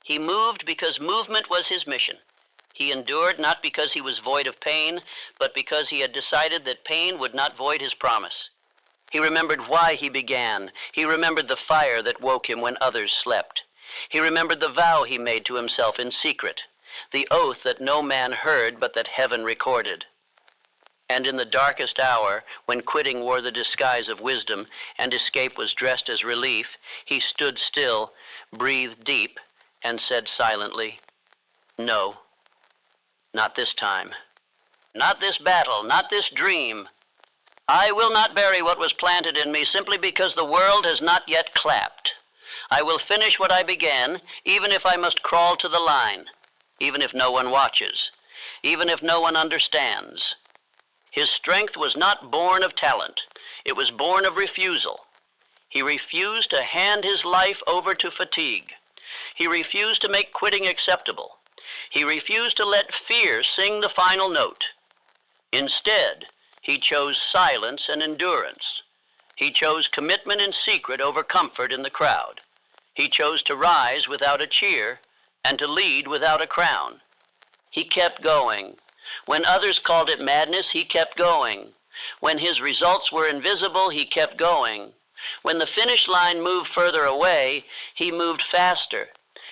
He moved because movement was his mission. He endured not because he was void of pain, but because he had decided that pain would not void his promise. He remembered why he began. He remembered the fire that woke him when others slept. He remembered the vow he made to himself in secret, the oath that no man heard but that heaven recorded. And in the darkest hour, when quitting wore the disguise of wisdom and escape was dressed as relief, he stood still, breathed deep, and said silently, no, not this time. Not this battle, not this dream. I will not bury what was planted in me simply because the world has not yet clapped. I will finish what I began, even if I must crawl to the line, even if no one watches, even if no one understands. His strength was not born of talent. It was born of refusal. He refused to hand his life over to fatigue. He refused to make quitting acceptable. He refused to let fear sing the final note. Instead, he chose silence and endurance. He chose commitment in secret over comfort in the crowd. He chose to rise without a cheer and to lead without a crown. He kept going. When others called it madness, he kept going. When his results were invisible, he kept going. When the finish line moved further away, he moved faster.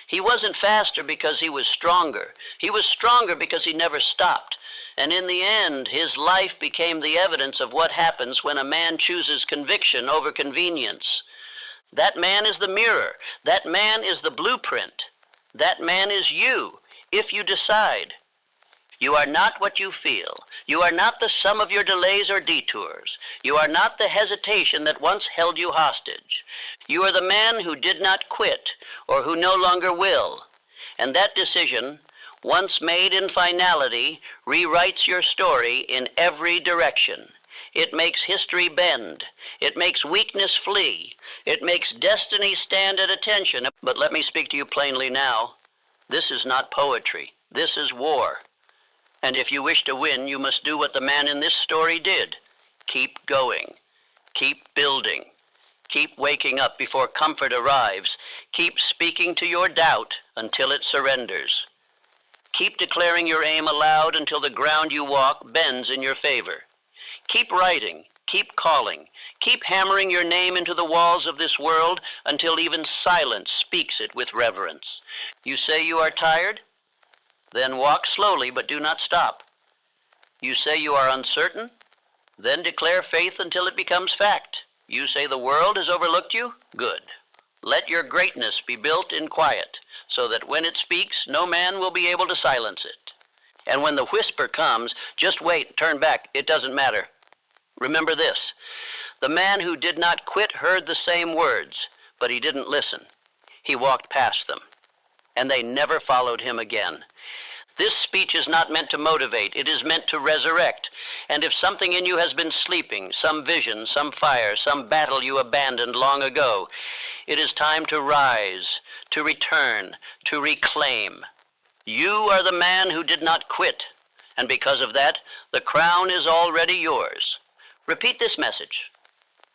He wasn't faster because he was stronger. He was stronger because he never stopped. And in the end, his life became the evidence of what happens when a man chooses conviction over convenience. That man is the mirror. That man is the blueprint. That man is you, if you decide. You are not what you feel. You are not the sum of your delays or detours. You are not the hesitation that once held you hostage. You are the man who did not quit or who no longer will. And that decision, once made in finality, rewrites your story in every direction. It makes history bend. It makes weakness flee. It makes destiny stand at attention. But let me speak to you plainly now. This is not poetry. This is war. And if you wish to win, you must do what the man in this story did. Keep going. Keep building. Keep waking up before comfort arrives. Keep speaking to your doubt until it surrenders. Keep declaring your aim aloud until the ground you walk bends in your favor. Keep writing, keep calling, keep hammering your name into the walls of this world until even silence speaks it with reverence. You say you are tired? Then walk slowly, but do not stop. You say you are uncertain? Then declare faith until it becomes fact. You say the world has overlooked you? Good. Let your greatness be built in quiet, so that when it speaks, no man will be able to silence it. And when the whisper comes, just wait, turn back, it doesn't matter. Remember this, the man who did not quit heard the same words, but he didn't listen. He walked past them, and they never followed him again. This speech is not meant to motivate, it is meant to resurrect. And if something in you has been sleeping, some vision, some fire, some battle you abandoned long ago, it is time to rise, to return, to reclaim. You are the man who did not quit, and because of that, the crown is already yours. Repeat this message,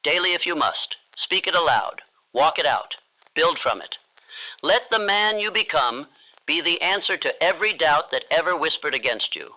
daily if you must. Speak it aloud, walk it out, build from it. Let the man you become be the answer to every doubt that ever whispered against you.